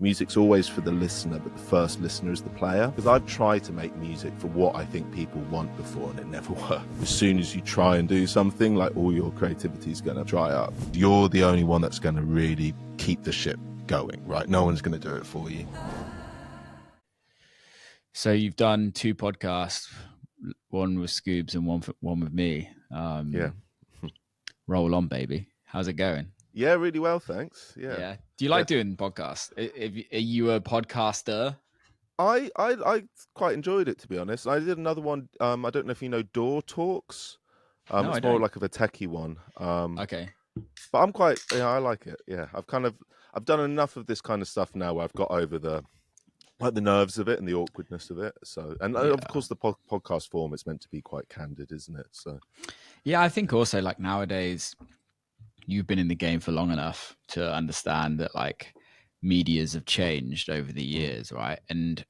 Music's always for the listener, but the first listener is the player. Because I've tried to make music for what I think people want before, and it never worked. As soon as you try and do something, like, all your creativity is going to dry up. You're the only one that's going to really keep the ship going, right? No one's going to do it for you. So you've done 2 podcasts, one with Scoobs and one with me. Yeah. Roll on, baby. How's it going? Yeah, really well, thanks. Yeah. Do you like doing podcasts? Are you a podcaster? I quite enjoyed it, to be honest. I did another one. I don't know if you know Door Talks. No, It's I more don't. like of a techie one. Okay. But I'm quite, I like it. Yeah, I've done enough of this kind of stuff now where I've got over the nerves of it and the awkwardness of it. So, and of course, the podcast form is meant to be quite candid, isn't it? So, yeah, I think also like nowadays, you've been in the game for long enough to understand that like medias have changed over the years, right? And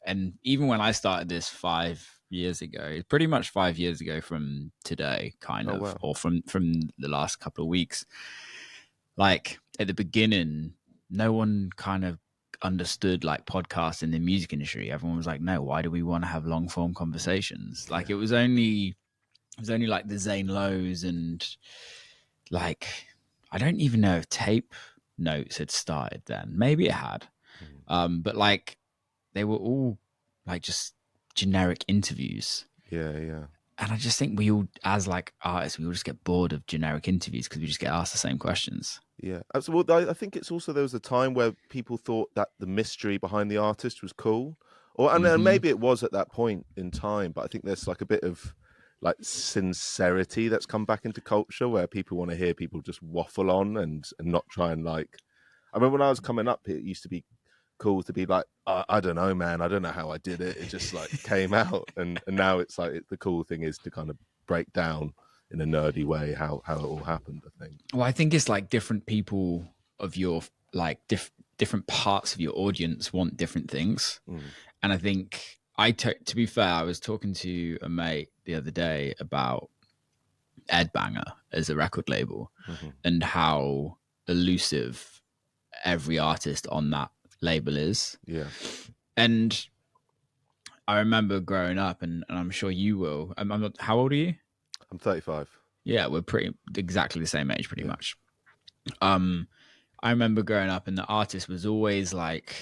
even when I started this 5 years ago, pretty much 5 years ago from today, kind of, wow. or from the last couple of weeks, like at the beginning, no one kind of understood like podcasts in the music industry. Everyone was like, no, why do we want to have long form conversations? Like it was only like the Zane Lowe's and like I don't even know if tape notes had started then. Maybe it had. But like they were all like just generic interviews. Yeah. And I just think we all, as like artists, we all just get bored of generic interviews because we just get asked the same questions. Yeah, absolutely. I think it's also there was a time where people thought that the mystery behind the artist was cool, and maybe it was at that point in time. But I think there's like a bit of like sincerity that's come back into culture where people want to hear people just waffle on and not try and like. I remember when I was coming up, it used to be cool to be like, I don't know, man, I don't know how I did it. It just like came out, and now it's like the cool thing is to kind of break down in a nerdy way how it all happened, I think. Well, I think it's like different people of your like different parts of your audience want different things. And I think to be fair, I was talking to a mate the other day about Ed Banger as a record label and how elusive every artist on that label is. Yeah. And I remember growing up, and I'm sure you will. I'm not, how old are you? I'm 35. Yeah, we're pretty exactly the same age, pretty much. I remember growing up, and the artist was always like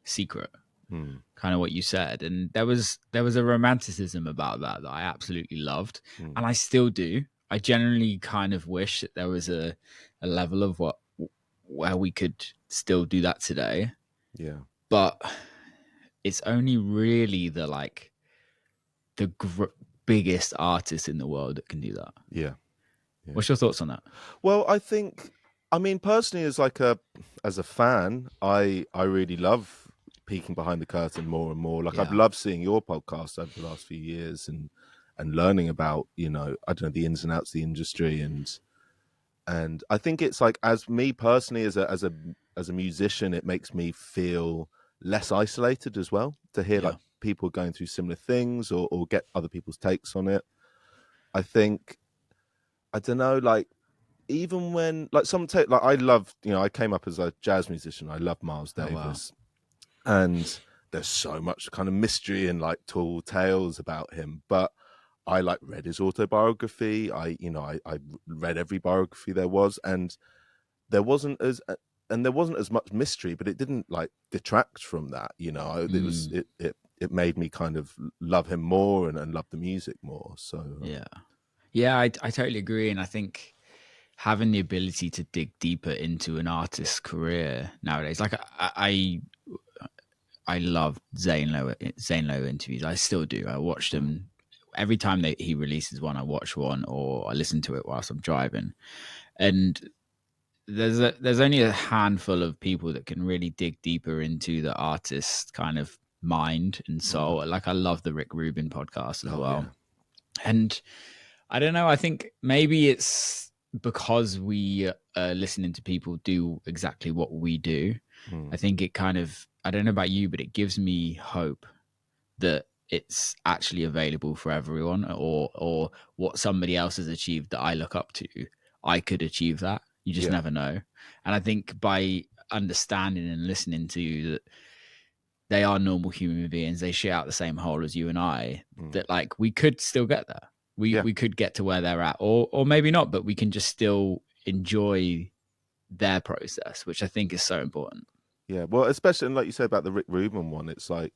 secret, kind of what you said, and there was a romanticism about that I absolutely loved, and I still do. I generally kind of wish that there was a level of where we could still do that today. Yeah. But it's only really the biggest artist in the world that can do that. Yeah. What's your thoughts on that? Well, I mean, personally, as a fan, I really love peeking behind the curtain more and more. Like I've loved seeing your podcast over the last few years and learning about, I don't know, the ins and outs of the industry, and I think it's like, as me personally, as a musician, it makes me feel less isolated as well to hear like people going through similar things or get other people's takes on it. I think, I don't know, like, even when like I love, I came up as a jazz musician. I love Miles Davis. And there's so much kind of mystery and like tall tales about him, but I like read his autobiography. I read every biography there was, and there wasn't as much mystery, but it didn't like detract from that. It made me kind of love him more and love the music more. So I totally agree, and I think having the ability to dig deeper into an artist's career nowadays, like I love Zane Lowe interviews. I still do. I watch them every time he releases one. I watch one or I listen to it whilst I'm driving. And there's only a handful of people that can really dig deeper into the artist's kind of mind and soul. Like I love the Rick Rubin podcast as well. Yeah. And I don't know. I think maybe it's because we are listening to people do exactly what we do. I think it kind of, I don't know about you, but it gives me hope that it's actually available for everyone, or what somebody else has achieved that I look up to, I could achieve that. You just never know. And I think by understanding and listening to that, they are normal human beings. They shit out the same hole as you and I. Mm. That like we could still get there. Yeah. We could get to where they're at, or maybe not, but we can just still enjoy their process, which I think is so important. Yeah. Well, especially and like you said about the Rick Rubin one, it's like,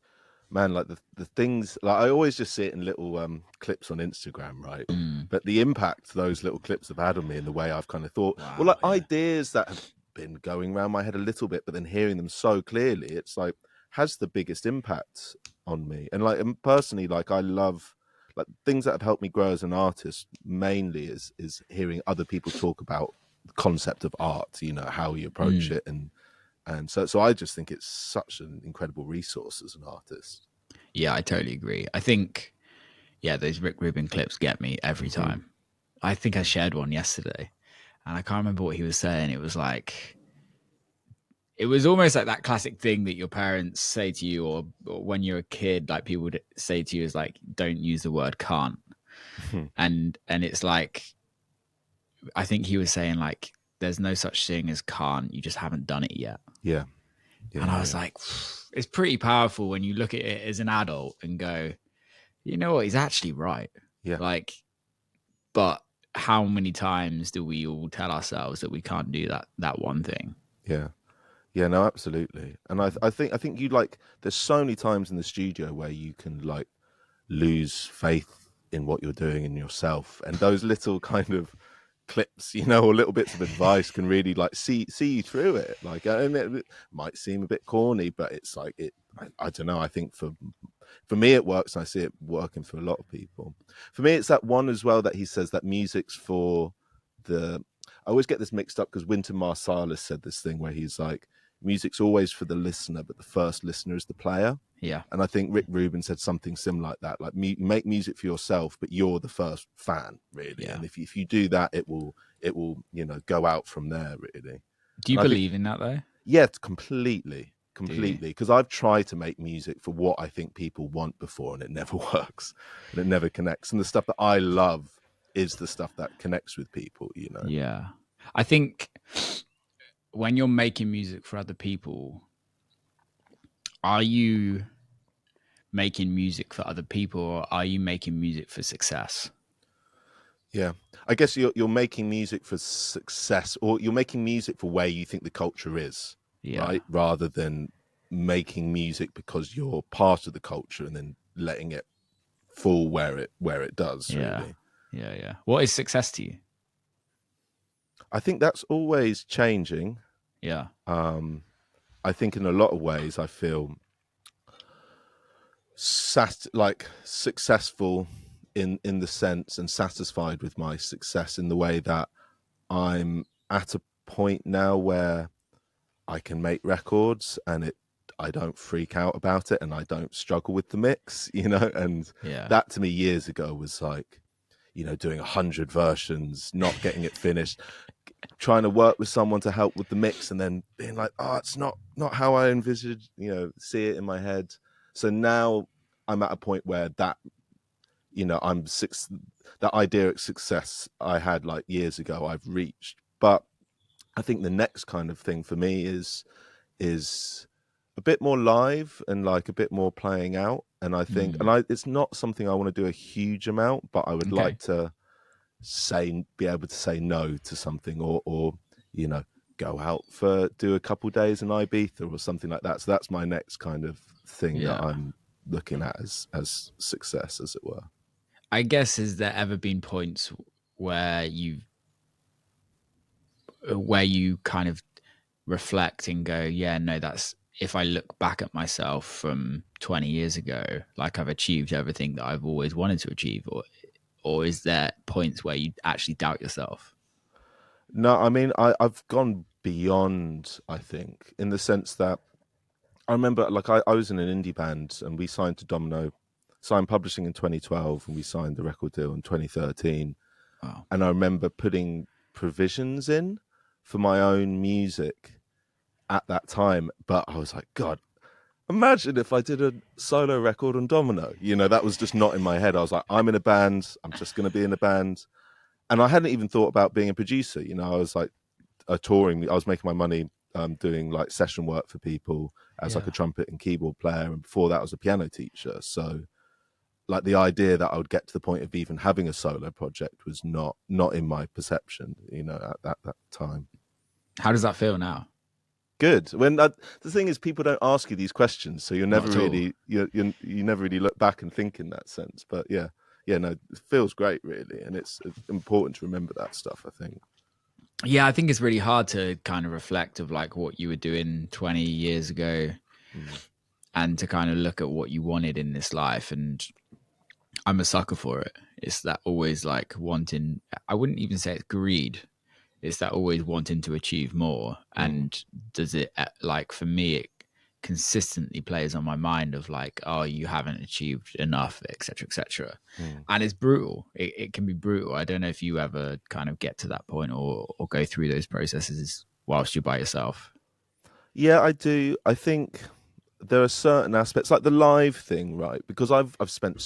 man, like the things like I always just see it in little clips on Instagram, right? Mm. But the impact those little clips have had on me in the way I've kind of thought, well, Wow. like Yeah. ideas that have been going around my head a little bit, but then hearing them so clearly, it's like has the biggest impact on me. And like and personally, like I love like things that have helped me grow as an artist mainly is hearing other people talk about the concept of art, you know, how you approach it and so I just think it's such an incredible resource as an artist. Yeah, I totally agree. I think, yeah, those Rick Rubin clips get me every Hmm. time. I think I shared one yesterday and I can't remember what he was saying. It was almost like that classic thing that your parents say to you, or when you're a kid, like people would say to you is like, don't use the word can't. And it's like, I think he was saying like, there's no such thing as can't, you just haven't done it yet. Yeah. And I Yeah. was like, it's pretty powerful when you look at it as an adult and go, you know what, he's actually right. Yeah. Like, but how many times do we all tell ourselves that we can't do that one thing? Yeah. Yeah, no, absolutely. And I think you like there's so many times in the studio where you can like lose faith in what you're doing in yourself. And those little kind of clips, you know, or little bits of advice can really like see you through it. Like and it might seem a bit corny, but it's like I don't know. I think for me it works and I see it working for a lot of people. For me it's that one as well that he says that music's for the I always get this mixed up because Wynton Marsalis said this thing where he's like music's always for the listener but the first listener is the player. Yeah. And I think Rick Rubin said something similar like that, like make music for yourself but you're the first fan really. Yeah. And if you do that it will you know go out from there really. Do you And I think believe in that though? yeah, completely Do you? because I've tried to make music for what I think people want before and it never works and it never connects. And the stuff that I love is the stuff that connects with people, you know. Yeah. I think when you're making music for other people, are you making music for other people or are you making music for success? Yeah, I guess you're making music for success, or you're making music for where you think the culture is, Yeah. right? Rather than making music because you're part of the culture and then letting it fall where it does. Yeah. Really, Yeah. Yeah. What is success to you? I think that's always changing. Yeah. I think in a lot of ways, I feel like successful in the sense and satisfied with my success in the way that I'm at a point now where I can make records and I don't freak out about it and I don't struggle with the mix, you know. And Yeah. that to me years ago was like, you know, doing 100 versions, not getting it finished, trying to work with someone to help with the mix and then being like, oh, it's not how I envisaged, you know, see it in my head. So now I'm at a point where that, you know, that idea of success I had like years ago, I've reached. But I think the next kind of thing for me is a bit more live and like a bit more playing out. And I think, it's not something I want to do a huge amount, but I would Okay. like to be able to say no to something or you know go out for do a couple days in Ibiza or something like that. So that's my next kind of thing that Yeah. I'm looking at as success, as it were. I guess, has there ever been points where you kind of reflect and go, yeah, no, that's, if I look back at myself from 20 years ago, like I've achieved everything that I've always wanted to achieve, or is there points where you actually doubt yourself? No, I mean I've gone beyond, I think, in the sense that I remember like I was in an indie band and we signed to Domino, signed publishing in 2012 and we signed the record deal in 2013. Wow. And I remember putting provisions in for my own music at that time. But I was like, God, imagine if I did a solo record on Domino. You know, that was just not in my head. I was like, I'm in a band. I'm just going to be in a band. And I hadn't even thought about being a producer. You know, I was like touring. I was making my money doing like session work for people as like a trumpet and keyboard player, and before that I was a piano teacher. So like the idea that I would get to the point of even having a solo project was not in my perception, you know, at that time. How does that feel now? Good. When the thing is, people don't ask you these questions, so you're Not never at all. really you never really look back and think in that sense. But yeah, no, it feels great, really, and it's important to remember that stuff, I think. Yeah, I think it's really hard to kind of reflect of like what you were doing 20 years ago and to kind of look at what you wanted in this life. And I'm a sucker for it. It's that always like wanting, I wouldn't even say it's greed. It's that always wanting to achieve more. And does it, like, for me, it consistently plays on my mind of like, oh, you haven't achieved enough, etc., etc. And it's brutal. It can be brutal. I don't know if you ever kind of get to that point or go through those processes whilst you're by yourself. Yeah, I do. I think there are certain aspects like the live thing, right? Because I've spent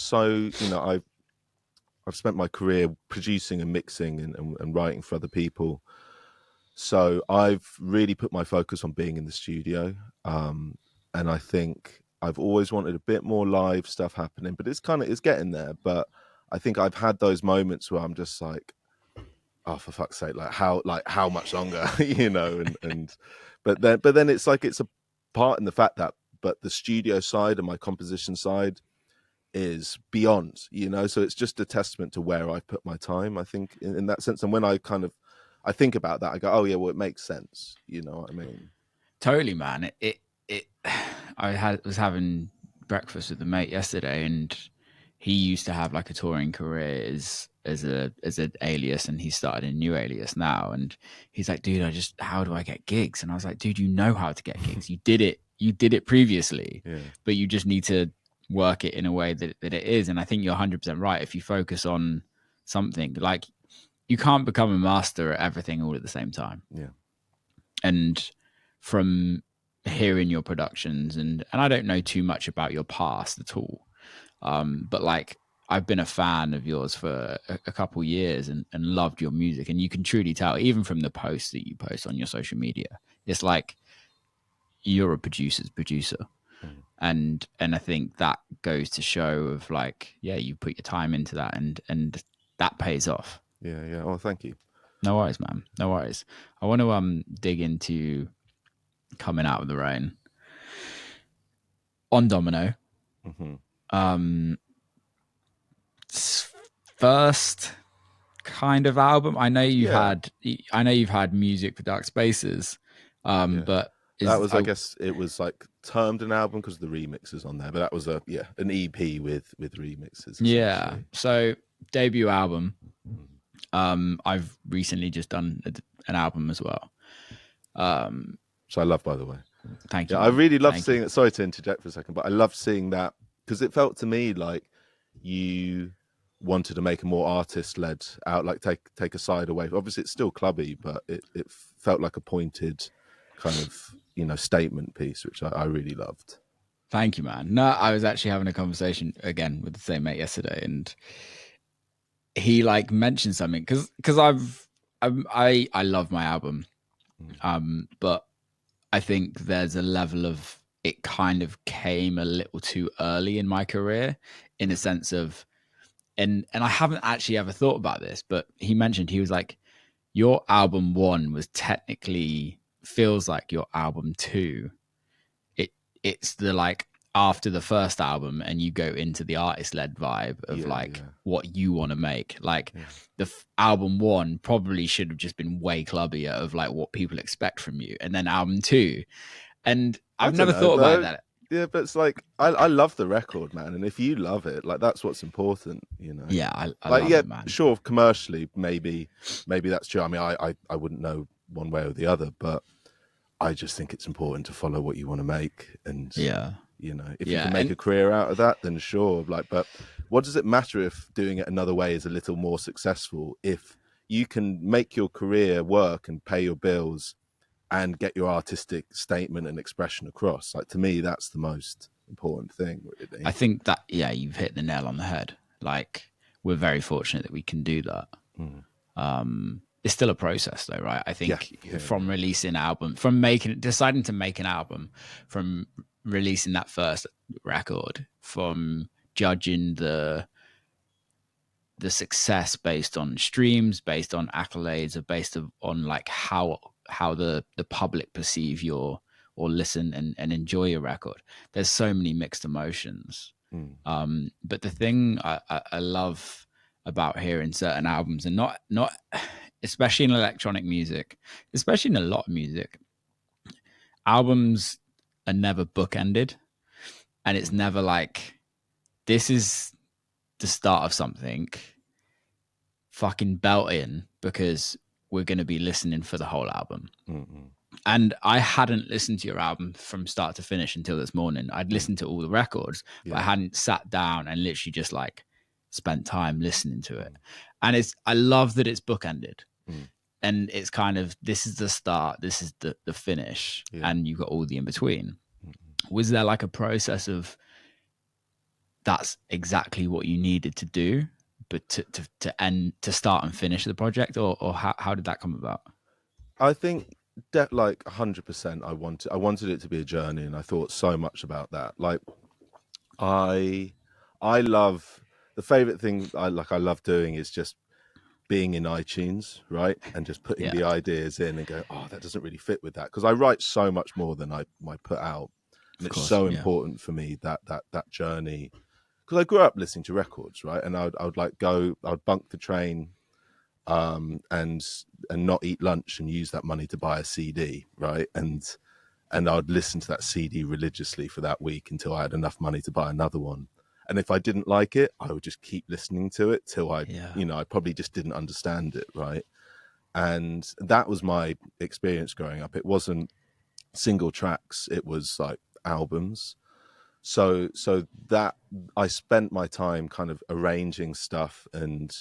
I've spent my career producing and mixing and writing for other people. So I've really put my focus on being in the studio. And I think I've always wanted a bit more live stuff happening, but it's getting there. But I think I've had those moments where I'm just like, oh, for fuck's sake, like how much longer, you know, and but then it's like it's a part in the fact that but the studio side and my composition side is beyond, you know, so it's just a testament to where I've put my time, I think, in that sense. And when I think about that, I go, oh yeah, well, it makes sense, you know what I mean? Totally, man. It was having breakfast with a mate yesterday, and he used to have like a touring career as an alias, and he started a new alias now. And he's like, dude, how do I get gigs? And I was like, dude, you know how to get gigs. You did it previously, Yeah, but you just need to work it in a way that it is. And I think you're 100% right. If you focus on something, like, you can't become a master at everything all at the same time. yeah, And from hearing your productions, and I don't know too much about your past at all, but like, I've been a fan of yours for a couple years and loved your music, and you can truly tell even from the posts that you post on your social media. It's like you're a producer's producer. And I think that goes to show of like, yeah, you put your time into that, and that pays off. yeah. Oh, thank you. No worries, man. No worries. I want to dig into Coming Out of the Rain on Domino. Hmm. First kind of album. Yeah, I know you've had music for Dark Spaces, yeah. but That was, I guess, it was like termed an album because of the remixes on there, but that was an EP with remixes yeah. essentially. So debut album. I've recently just done an album as well. So I love, by the way. Thank you, Yeah, I man. really love Thank you. seeing it. Sorry to interject for a second, but I love seeing that because it felt to me like you wanted to make a more artist-led out, like take a side away. Obviously, it's still clubby, but it felt like a pointed kind of, you know, statement piece, which I really loved. Thank you, man. No, I was actually having a conversation again with the same mate yesterday, and he like mentioned something because I love my album, but I think there's a level of it kind of came a little too early in my career, in a sense of, and I haven't actually ever thought about this, but he mentioned, he was like, your album one was technically feels like your album two. It's the like after the first album, and you go into the artist led vibe of Yeah, like yeah, what you want to make. Like yeah. the album one probably should have just been way clubbier of like what people expect from you, and then album two. And I I've don't never know, thought about but that. yeah, but it's like I love the record, man, and if you love it, like that's what's important, you know. Yeah, I Like, love yeah, it, man. sure, commercially, maybe that's true. I mean, I wouldn't know one way or the other, but I just think it's important to follow what you want to make, and Yeah, you know, if you yeah, can make and a career out of that, then sure. Like, but what does it matter if doing it another way is a little more successful if you can make your career work and pay your bills and get your artistic statement and expression across? Like, to me, that's the most important thing, really. I think that, yeah, you've hit the nail on the head. Like, we're very fortunate that we can do that. Mm. it's still a process though, right? I Yeah, think yeah, from yeah. releasing an album, from deciding to make an album, from releasing that first record, from judging the success based on streams, based on accolades, or based on like how the public perceive your or listen and enjoy your record. There's so many mixed emotions. Mm, But the thing I love about hearing certain albums, and not especially in electronic music, especially in a lot of music, albums are never bookended, and it's mm, never like this is the start of something. Fucking belt in because we're going to be listening for the whole album. mm, And I hadn't listened to your album from start to finish until this morning. I'd mm, listened to all the records, but I yeah. hadn't sat down and literally just like spent time listening to it. Mm, And I love that it's bookended, mm, and it's kind of, this is the start, this is the finish, yeah. and you've got all the in between. Mm. Was there like a process of that's exactly what you needed to do, but to end, to start and finish the project, or how did that come about? I think that like 100%. I wanted it to be a journey, and I thought so much about that. Like I I love the favorite thing I love doing is just being in iTunes, right? And just putting Yeah, the ideas in and go, oh, that doesn't really fit with that. Because I write so much more than I put out. And of it's course. so Yeah, important for me that journey. Because I grew up listening to records, right? And I would like I'd bunk the train and not eat lunch and use that money to buy a CD, right? And I'd listen to that CD religiously for that week until I had enough money to buy another one. And if I didn't like it, I would just keep listening to it till yeah, I probably just didn't understand it, right? And that was my experience growing up. It wasn't single tracks; it was like albums. So that I spent my time kind of arranging stuff and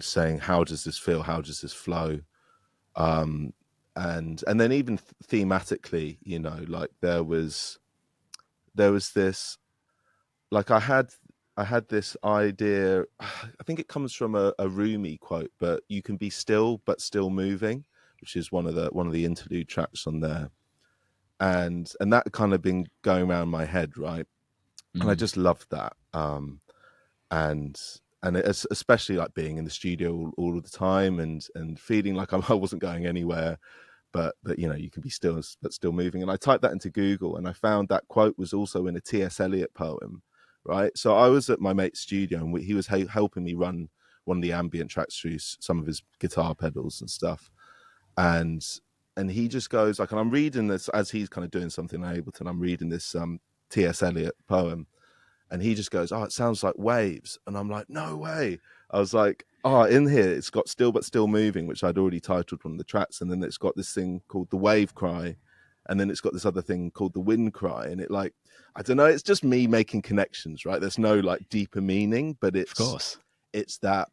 saying, how does this feel? How does this flow? Um, and then even thematically, like there was this, like I had this idea. I think it comes from a Rumi quote, but you can be still but still moving, which is one of the interlude tracks on there, and that kind of been going around my head, right? And I mm, just loved that. And it's especially like being in the studio all of the time and feeling like I wasn't going anywhere, but you can be still but still moving. And I typed that into Google, and I found that quote was also in a T.S. Eliot poem, right? So I was at my mate's studio, and he was helping me run one of the ambient tracks through some of his guitar pedals and stuff, and he just goes like, and I'm reading this as he's kind of doing something in Ableton. I'm reading this T.S. Eliot poem, and he just goes, "Oh, it sounds like waves," and I'm like, "No way!" I was like, "Oh, in here it's got still but still moving," which I'd already titled one of the tracks, and then it's got this thing called the wave cry, and then it's got this other thing called the wind cry, and it like, I don't know, it's just me making connections, right? There's no like deeper meaning, but of it's course. it's that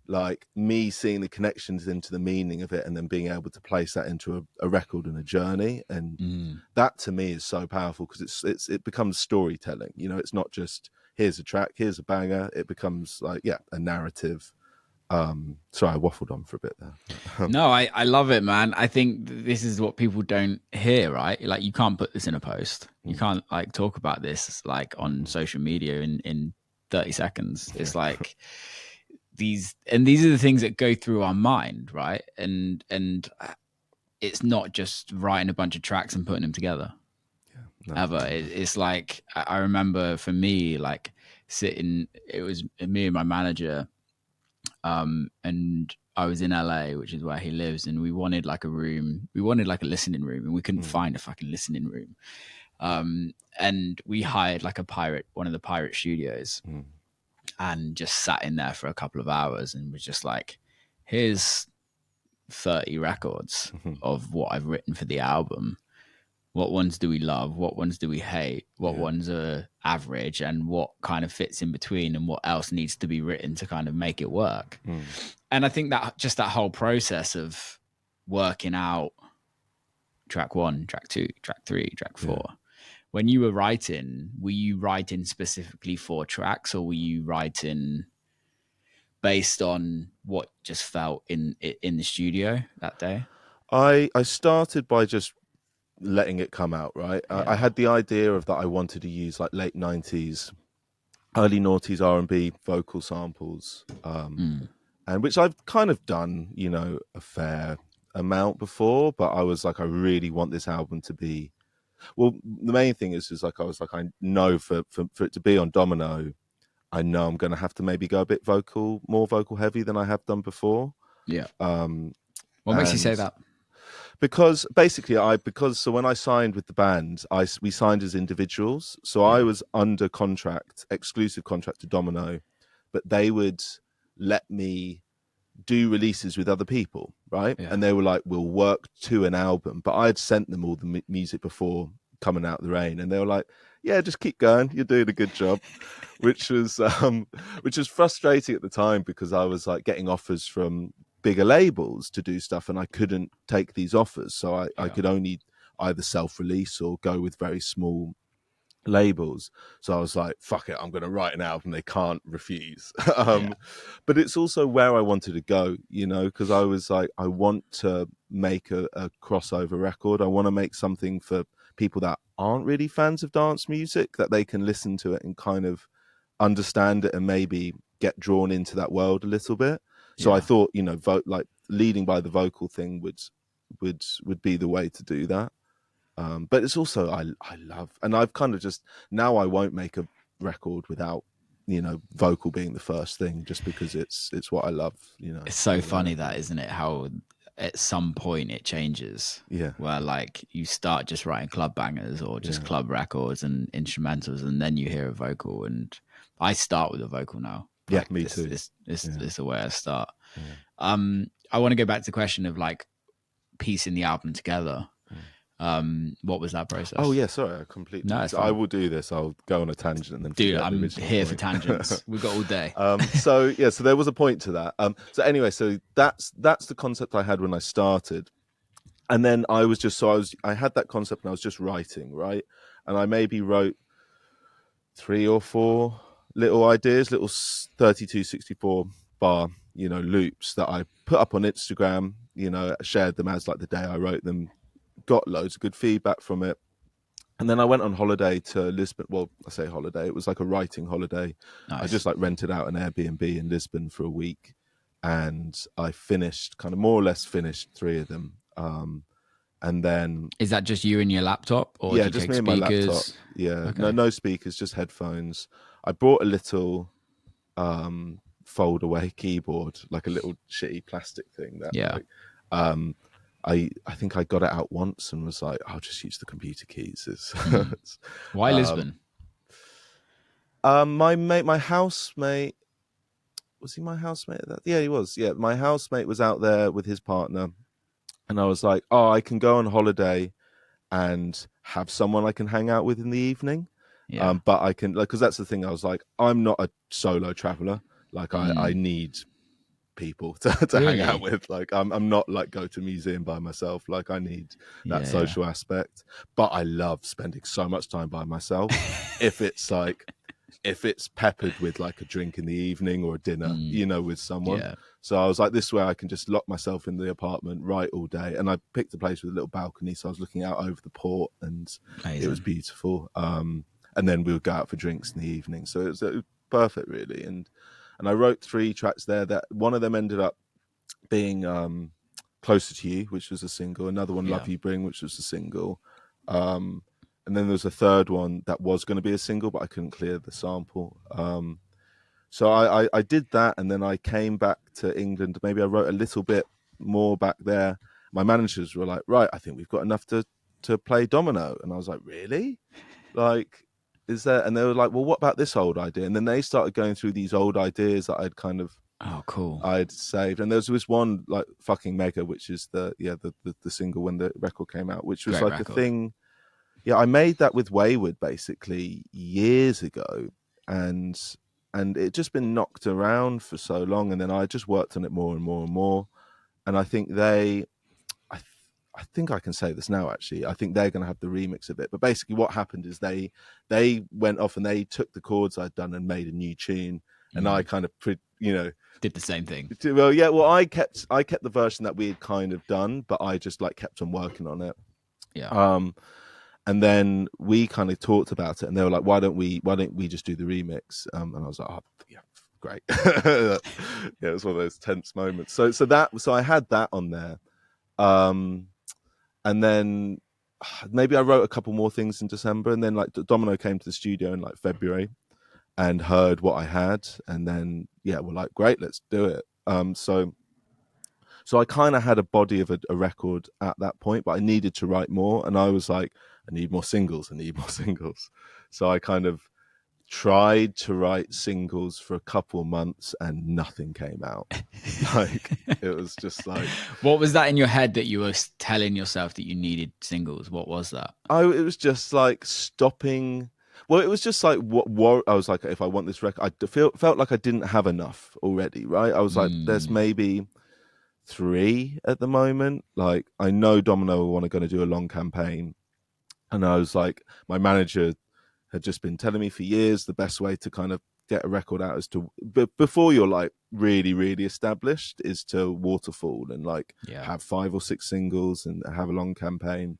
like me seeing the connections into the meaning of it and then being able to place that into a record and a journey, and Mm. that to me is so powerful because it becomes storytelling. It's not just here's a track, here's a banger. It becomes like, yeah, a narrative. Sorry, I waffled on for a bit there. No, I love it, man. I think this is what people don't hear, right? Like, you can't put this in a post. You Mm, can't like talk about this like on mm, social media in 30 seconds. yeah, It's like these are the things that go through our mind, right? And it's not just writing a bunch of tracks and putting them together. yeah, no, Ever. It's like I remember for me, like sitting. It was me and my manager, and I was in LA, which is where he lives, and we wanted like a room. We wanted like a listening room, and we couldn't mm, find a fucking listening room. And we hired like one of the pirate studios, mm, and just sat in there for a couple of hours, and was just like, "Here's 30 records mhm, of what I've written for the album. What ones do we love? What ones do we hate? What yeah, ones are average? And what kind of fits in between? And what else needs to be written to kind of make it work?" mm, And I think that just that whole process of working out track one, track two, track three, track yeah. four. When you were you writing specifically for tracks, or were you writing based on what just felt in the studio that day? I started by just letting it come out, right? I Yeah. had the idea of that I wanted to use like late 90s, early noughties R&B vocal samples, Mm. and which I've kind of done, a fair amount before, but I was like, I really want this album to be, well, the main thing is like, I was like, I know for it to be on Domino, I know I'm going to have to maybe go a bit more vocal heavy than I have done before. Yeah. Um, What makes you and say that? because basically so when I signed with the band, we signed as individuals. So I Yeah. was under contract, exclusive contract to Domino, but they would let me do releases with other people, right? Yeah. And they were like, we'll work to an album. But I had sent them all the music before Coming Out the Rain, and they were like, yeah, just keep going, you're doing a good job. which was which was frustrating at the time, because I was like getting offers from bigger labels to do stuff, and I couldn't take these offers, so I Yeah. could only either self-release or go with very small labels. So I was like, fuck it, I'm going to write an album they can't refuse. Yeah. But it's also where I wanted to go, because I was like, I want to make a crossover record. I want to make something for people that aren't really fans of dance music, that they can listen to it and kind of understand it and maybe get drawn into that world a little bit. So I Yeah. thought, like leading by the vocal thing would be the way to do that. But it's also I love, and I've kind of just, now I won't make a record without vocal being the first thing, just because it's what I love. It's so More than funny anything. that, isn't it? How at some point it changes, Yeah, where like you start just writing club bangers or just yeah, club records and instrumentals, and then you hear a vocal. And I start with a vocal now. yeah. Like Me this, too. this Yeah, is the way I start. yeah. I want to go back to the question of like piecing the album together. Mm. What was that Oh process? yeah, sorry, I No, completely. it's So I fine. will do this. I'll go on a tangent and then Dude, forget the I'm original here for point. tangents. We've got all day. So yeah, so there was a point to that. So anyway, so that's the concept I had when I started, and then I had that concept and I was just writing, right, and I maybe wrote three or four little ideas, little 32/64 bar, loops that I put up on Instagram, shared them as like the day I wrote them, got loads of good feedback from it. And then I went on holiday to Lisbon. Well, I say holiday, it was like a writing holiday. I Nice. just like rented out an Airbnb in Lisbon for a week, and I finished, kind of more or less finished, three of them. And then, Is that just you and your laptop, or do yeah, you just take me and my laptop. speakers? Yeah, no, Okay. no speakers, just headphones. I brought a little fold away keyboard, like a little shitty plastic thing that Yeah. like um I think I got it out once and was like, I'll just use the computer keys. Mm. Why um Lisbon? my housemate, was he my housemate at that? Yeah, he was. Yeah, my housemate was out there with his partner, and I was like, oh, I can go on holiday and have someone I can hang out with in the evening. Yeah. But I can, like, because that's the thing. I was like, I'm not a solo traveler. Like, I Mm. need people to hang out Really? with. Like, I'm not like go to a museum by myself. Like, I need that Yeah. Yeah. social aspect. But I love spending so much time by myself. If it's like, if it's peppered with like a drink in the evening or a dinner, Mm. with someone. Yeah. So I was like, this way I can just lock myself in the apartment, write all day. And I picked a place with a little balcony, so I was looking out over the port, and it was Amazing. beautiful. And then we would go out for drinks in the evening. So it was perfect, really. And I wrote three tracks there. That one of them ended up being Closer to You, which was a single. Another one, Yeah. Love You Bring, which was a single. And then there was a third one that was going to be a single, but I couldn't clear the sample. So I did that, and then I came back to England. Maybe I wrote a little bit more back there. My managers were like, right, I think we've got enough to play Domino. And I was like, really? Like, is there? And they were like, well, what about this old idea? And then they started going through these old ideas that Oh, cool. I'd saved. And there was this one, like Fucking Mega, which is the single when the record came out, which was Great like a record. thing. Yeah, I made that with Wayward basically years ago, and it just been knocked around for so long, and then I just worked on it more and more and more. And I think I, I think I can say this now. Actually, I think they're going to have the remix of it. But basically, what happened is they went off and they took the chords I'd done and made a new tune, and I kind of did the same thing. well, yeah, well, I kept the version that we had kind of done, but I just like kept on working on it. Yeah. And then we kind of talked about it, and they were like, why don't we just do the remix? And I was like, oh, yeah, great. Yeah, it was one of those tense moments. So I had that on there. And then maybe I wrote a couple more things in December, and then like Domino came to the studio in like February and heard what I had, and then yeah, we're like, great, let's do it. So I kind of had a body of a record at that point, but I needed to write more, and I was like, I need more singles. So I kind of tried to write singles for a couple of months, and nothing came out. Like it was just like, what was that in your head that you were telling yourself that you needed singles? What was that? it was just like stopping. Well, it was just like what I was like, if I want this record, I felt like I didn't have enough already, right? I was like, there's maybe 3 at the moment. Like I know Domino were going to do a long campaign, and I was like, my manager had just been telling me for years the best way to kind of get a record out is to, before you're like really really established, is to waterfall and like have 5 or 6 singles and have a long campaign.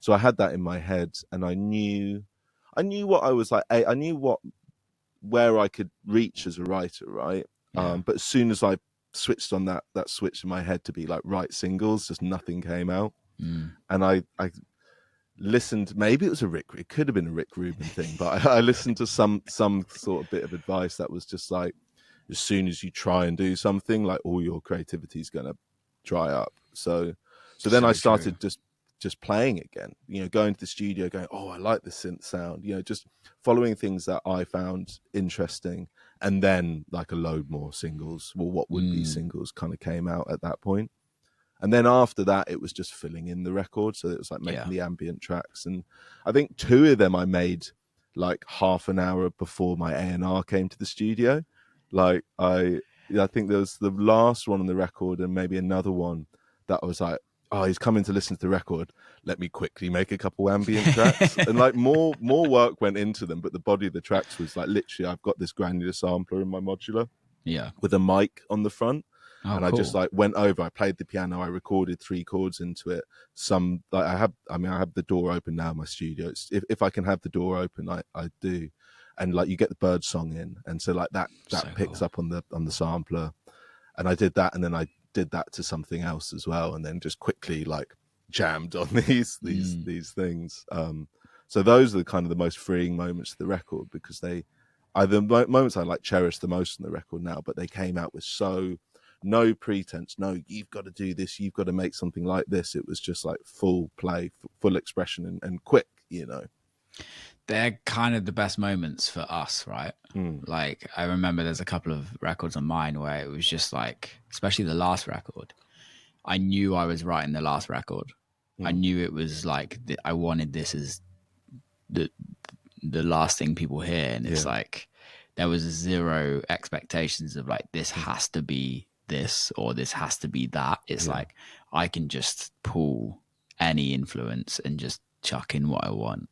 So I had that in my head, and I knew what I was like. I knew where I could reach as a writer, right? But as soon as I switched on that switch in my head to be like write singles, just nothing came out. And I listened, maybe it could have been a Rick Rubin thing, but I listened to some sort of bit of advice that was just like, as soon as you try and do something, like all your creativity is going to dry up. So then I started just playing again, going to the studio, going, oh, I like the synth sound, just following things that I found interesting. And then like a load more singles, well, what would be singles kind of came out at that point. And then after that, it was just filling in the record. So it was like making the ambient tracks. And I think 2 of them I made like half an hour before my A&R came to the studio. Like I think there was the last one on the record and maybe another one that I was like, oh, he's coming to listen to the record. Let me quickly make a couple ambient tracks. And like more work went into them, but the body of the tracks was like, literally, I've got this granular sampler in my modular with a mic on the front. Oh, and cool. I just like went over, I played the piano, I recorded 3 chords into it. Some like I have the door open now in my studio. If I can have the door open, I do. And like you get the bird song in, and so like that so picks cool. up on the sampler. And I did that, and then I did that to something else as well, and then just quickly like jammed on these things. So those are the kind of the most freeing moments of the record, because they are the moments I like cherish the most in the record now, but they came out with no pretense, no, you've got to do this, you've got to make something like this. It was just like full play, full expression, and quick, They're kind of the best moments for us, right? Like I remember there's a couple of records on mine where it was just like, especially the last record, I knew I was writing the last record. I knew it was like, I wanted this as the last thing people hear. And it's like, there was 0 expectations of like, this has to be this or this has to be that. It's like I can just pull any influence and just chuck in what I want.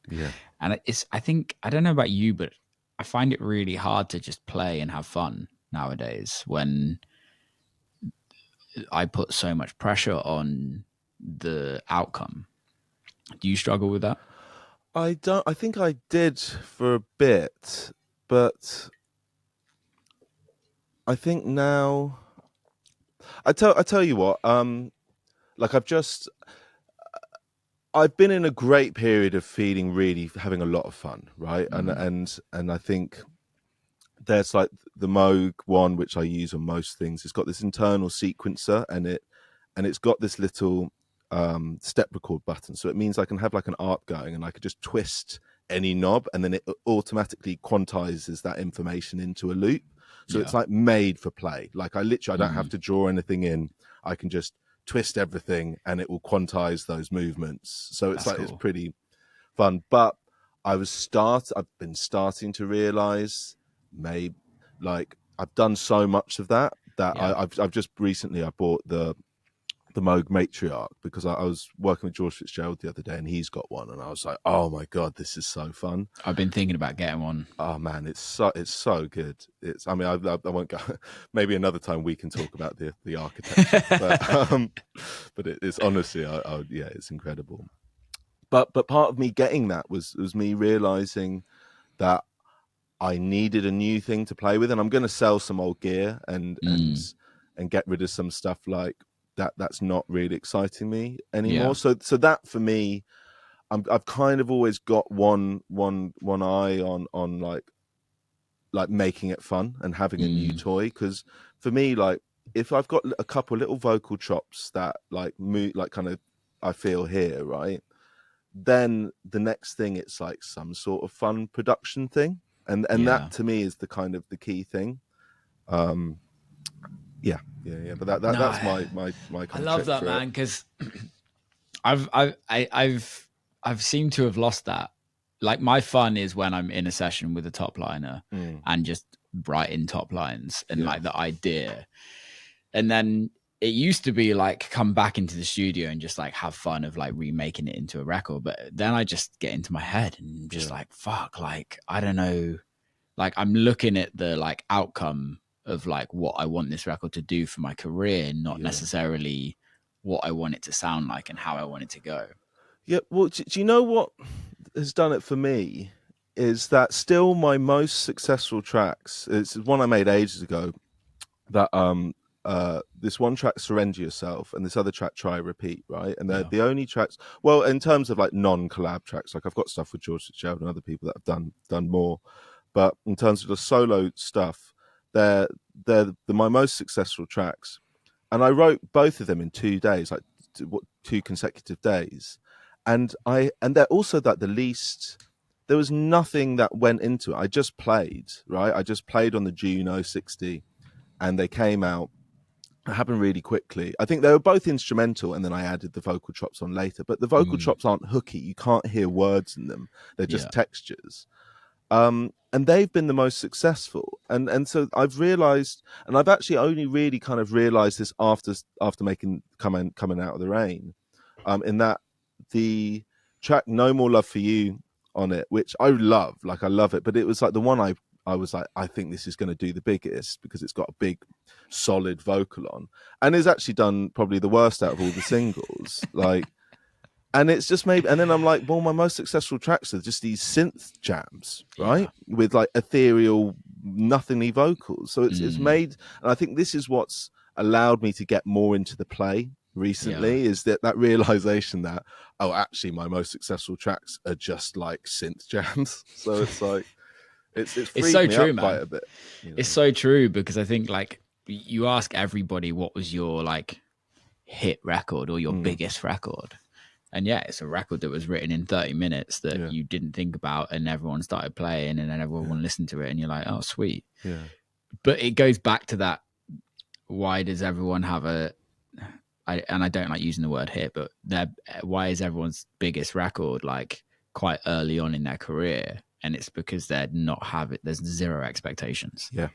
And I think I don't know about you, but I find it really hard to just play and have fun nowadays when I put so much pressure on the outcome. Do you struggle with that? I think I did for a bit, but I think now I tell you what, like I've been in a great period of feeling really having a lot of fun, right? And I think there's like the Moog one, which I use on most things. It's got this internal sequencer, and it's got this little step record button, so it means I can have like an arp going, and I could just twist any knob, and then it automatically quantizes that information into a loop. So it's like made for play. Like I don't have to draw anything in. I can just twist everything and it will quantize those movements. So it's it's pretty fun. But I've been starting to realize, maybe like I've done so much of that I've just recently I bought the the Moog Matriarch, because I was working with George Fitzgerald the other day, and he's got one, and I was like, oh my god, this is so fun. I've been thinking about getting one. Oh man, it's so good. It's, I mean, I won't go. Maybe another time we can talk about the architecture, but it's honestly, yeah, it's incredible. But part of me getting that was me realizing that I needed a new thing to play with, and I'm going to sell some old gear and get rid of some stuff like that. That's not really exciting me anymore. Yeah. So that for me, I've kind of always got one eye on like making it fun and having a new toy, because for me, like if I've got a couple little vocal chops that like move, like kind of I feel here, right, then the next thing it's like some sort of fun production thing, and Yeah. that to me is the kind of the key thing. Yeah, but that's my kind I of love trick that, for it. man, because I've seemed to have lost that. Like my fun is when I'm in a session with a top liner and just writing top lines and like the idea. And then it used to be like come back into the studio and just like have fun of like remaking it into a record. But then I just get into my head and just like, fuck, like, I don't know. Like I'm looking at the like outcome of like what I want this record to do for my career, not necessarily what I want it to sound like and how I want it to go. Yeah, well, do you know what has done it for me? Is that still my most successful tracks? It's one I made ages ago. That this one track, Surrender Yourself, and this other track, Try Repeat, right? And they're the only tracks. Well, in terms of like non-collab tracks, like I've got stuff with George Fitzgerald and other people that have done more, but in terms of the solo stuff, they're my most successful tracks. And I wrote both of them in 2 days, like two consecutive days, and they're also that the least. There was nothing that went into it. I just played, right? I just played on the Juno 60, and they came out. It happened really quickly. I think they were both instrumental, and then I added the vocal chops on later. But the vocal chops aren't hooky. You can't hear words in them. They're just textures. And they've been the most successful. And so I've realized, and I've actually only really kind of realized this after making coming out of the rain, in that the track No More Love for You on it, which I love, like I love it, but it was like the one I was like, I think this is going to do the biggest because it's got a big solid vocal on, and it's actually done probably the worst out of all the singles. Like, and it's just made, and then I'm like, well, my most successful tracks are just these synth jams, right? With like ethereal, nothingly vocals. So it's made, and I think this is what's allowed me to get more into the play recently, is that realization that, oh, actually my most successful tracks are just like synth jams. So it's like it's freed so me true, up man. quite a bit. It's so true, because I think like you ask everybody what was your like hit record or your biggest record, and it's a record that was written in 30 minutes that you didn't think about, and everyone started playing, and then everyone listened to it, and you're like, oh, sweet. But it goes back to that, why does everyone have and I don't like using the word hit, but why is everyone's biggest record like quite early on in their career? And it's because there's zero expectations. Yeah,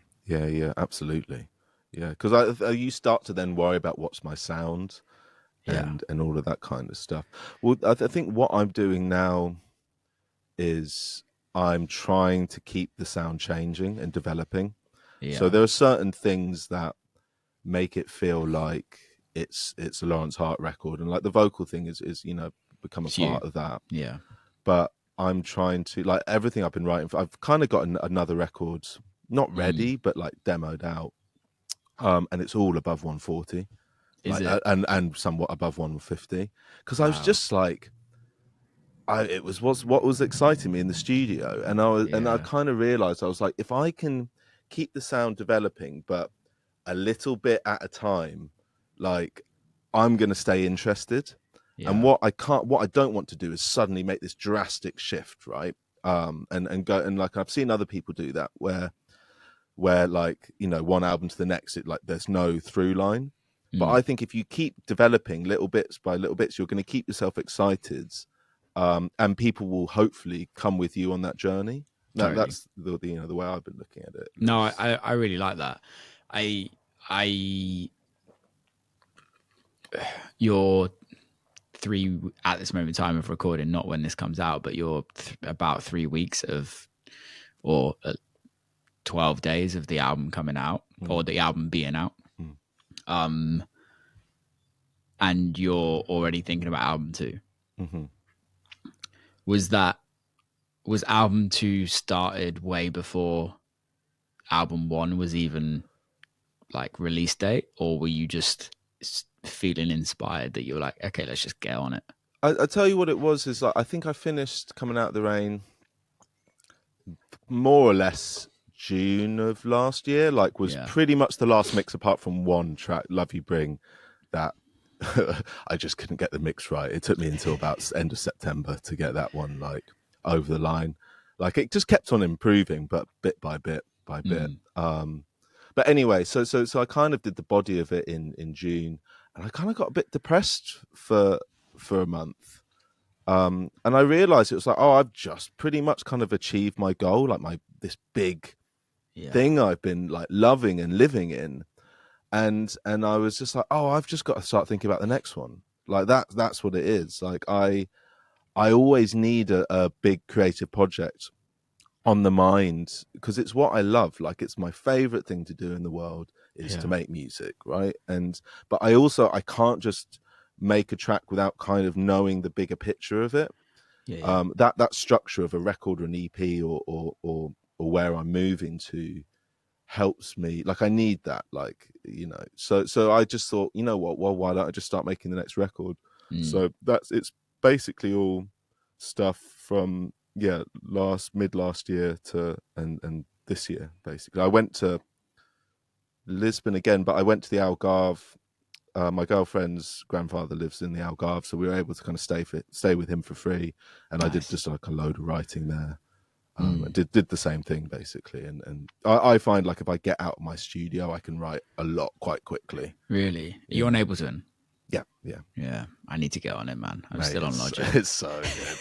absolutely. Yeah, because you start to then worry about what's my sound and all of that kind of stuff. Well, I think what I'm doing now is I'm trying to keep the sound changing and developing. So there are certain things that make it feel like it's a Lawrence Hart record, and like the vocal thing is become a part of that. But I'm trying to, like, everything I've been writing for, I've kind of got another record not ready but like demoed out, and it's all above 140, Is like, it? and somewhat above 150, because I was just like, it was what was exciting me in the studio, and I kind of realized, I was like, if I can keep the sound developing but a little bit at a time, like, I'm going to stay interested. And what I don't want to do is suddenly make this drastic shift, right? And go, and like I've seen other people do that, where like, one album to the next, it like there's no through line. But I think if you keep developing little bits by little bits, you're going to keep yourself excited, and people will hopefully come with you on that journey. That's the way I've been looking at it. No, I really like that. I you're at this moment in time of recording, not when this comes out, but you're about 3 weeks of, or 12 days of the album coming out, or the album being out. And you're already thinking about album 2. Was album 2 started way before album 1 was even like release date, or were you just feeling inspired that you were like, okay, let's just get on it? I tell you what it was is like, I think I finished Coming Out of the Rain more or less June of last year, like was pretty much the last mix apart from one track, Love You Bring, that I just couldn't get the mix right. It took me until about end of September to get that one like over the line. Like it just kept on improving, but bit by bit by bit. But anyway, so I kind of did the body of it in June, and I kind of got a bit depressed for a month. And I realized it was like, oh, I've just pretty much kind of achieved my goal, like this big thing I've been like loving and living in. And I was just like, oh, I've just got to start thinking about the next one. Like that's what it is. Like I always need a big creative project on the mind because it's what I love. Like it's my favorite thing to do in the world is to make music, right? But I can't just make a track without kind of knowing the bigger picture of it. That structure of a record or an EP or where I'm moving to helps me. Like I need that, like, you know. So I just thought, you know what? Well, why don't I just start making the next record? So it's basically all stuff from mid last year to and this year. Basically, I went to Lisbon again, but I went to the Algarve. My girlfriend's grandfather lives in the Algarve, so we were able to kind of stay with him for free, and nice. I did just like a load of writing there. Did the same thing basically, and I find like if I get out of my studio, I can write a lot quite quickly. Really? Are you on Ableton? Yeah. I need to get on it, man. I'm still on Logic. It's so good.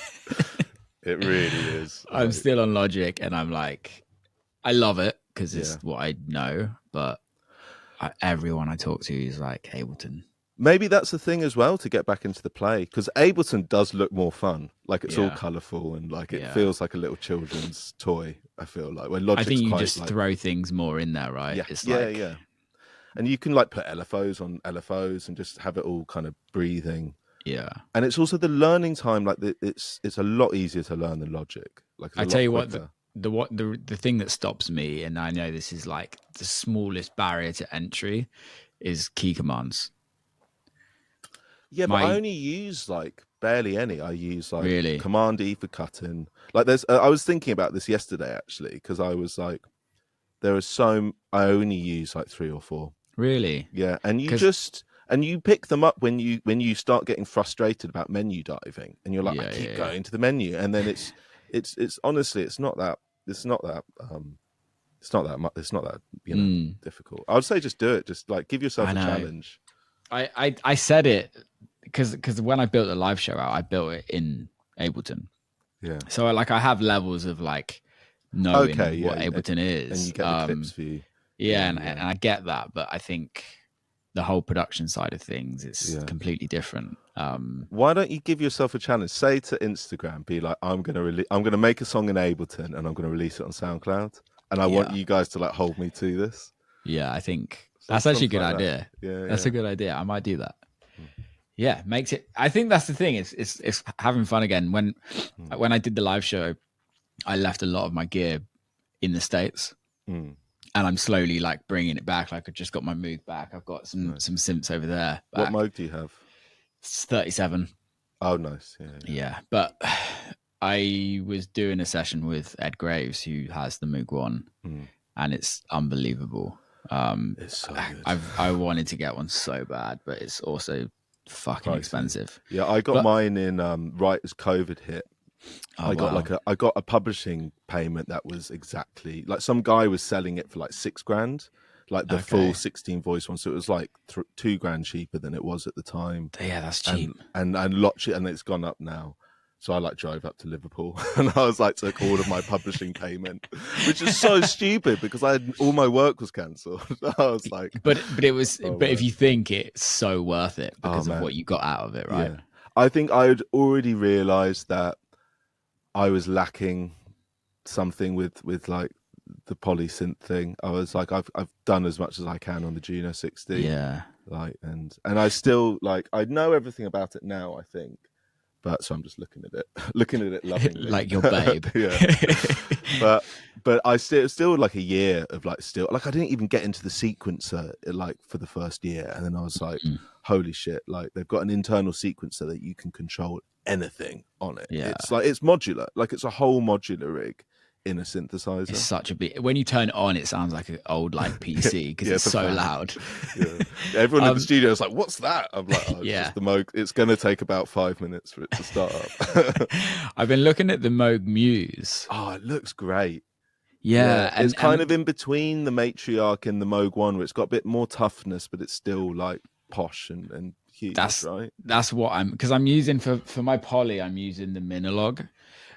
It really is. I'm still on Logic, and I'm like, I love it because it's what I know, but everyone I talk to is like Ableton. Maybe that's the thing as well to get back into the play, because Ableton does look more fun. Like it's all colourful and like it feels like a little children's toy. I feel like when Logic's I think you quite, just throw things more in there, right? Yeah, it's yeah. And you can like put LFOs on LFOs and just have it all kind of breathing. Yeah. And it's also the learning time. Like it's a lot easier to learn than Logic. Like I tell you quicker. The thing that stops me, and I know this is like the smallest barrier to entry, is key commands. Yeah, but I only use like barely any. I use like really? Command E for cutting. Like there's, I was thinking about this yesterday actually, because I was like, there are I only use like 3 or 4. Really? Yeah, and you pick them up when you start getting frustrated about menu diving, and you're like, I keep going to the menu, and then it's honestly it's not that difficult. I would say just do it. Just like give yourself a challenge. I said it because when I built the live show out, I built it in Ableton. Yeah. So like I have levels of like knowing what Ableton is, and you get the clips for you. Yeah, and I get that, but I think the whole production side of things is completely different. Why don't you give yourself a challenge? Say to Instagram, be like, I'm gonna make a song in Ableton and I'm gonna release it on SoundCloud, and I want you guys to like hold me to this. Yeah, I think that's actually a good idea. Yeah, that's a good idea. I might do that. Yeah, makes it. I think that's the thing. It's having fun again. When I did the live show, I left a lot of my gear in the States, and I'm slowly like bringing it back. Like I just got my Moog back. I've got some synths over there. What Moog do you have? It's 37. Oh, nice. Yeah, but I was doing a session with Ed Graves, who has the Moog One, and it's unbelievable. It's so good. I wanted to get one so bad, but it's also fucking expensive. Yeah, I got mine in right as COVID hit. I got a publishing payment that was exactly like some guy was selling it for like $6,000, like the full 16 voice one. So it was like $2,000 cheaper than it was at the time. Yeah, that's cheap. And it's gone up now. So I like drove up to Liverpool and I was like, took all of my publishing payment, which is so stupid because all my work was cancelled. I was like, but it was, oh, but if man. you think it's so worth it Oh, because of man. what you got out of it, right? Yeah. I think I had already realized that I was lacking something with like the polysynth thing. I was like, I've done as much as I can on the Juno 60. Yeah. Like, and I still like, I know everything about it now, I think. But so I'm just looking at it lovingly. Like your babe. Yeah. But I still like a year of like still like I didn't even get into the sequencer like for the first year, and then I was like, holy shit! Like they've got an internal sequencer that you can control anything on it. Yeah. It's like it's modular, like it's a whole modular rig in a synthesizer. It's such a big. When you turn it on, it sounds like an old like PC because it's so loud. Yeah. Everyone in the studio is like, "What's that?" I'm like, "Oh, it's just the Moog. It's going to take about 5 minutes for it to start up." I've been looking at the Moog Muse. Oh, it looks great. Yeah, and, it's kind of in between the Matriarch and the Moog One, where it's got a bit more toughness, but it's still like posh and huge, right? That's what I'm using for my poly. I'm using the Minolog,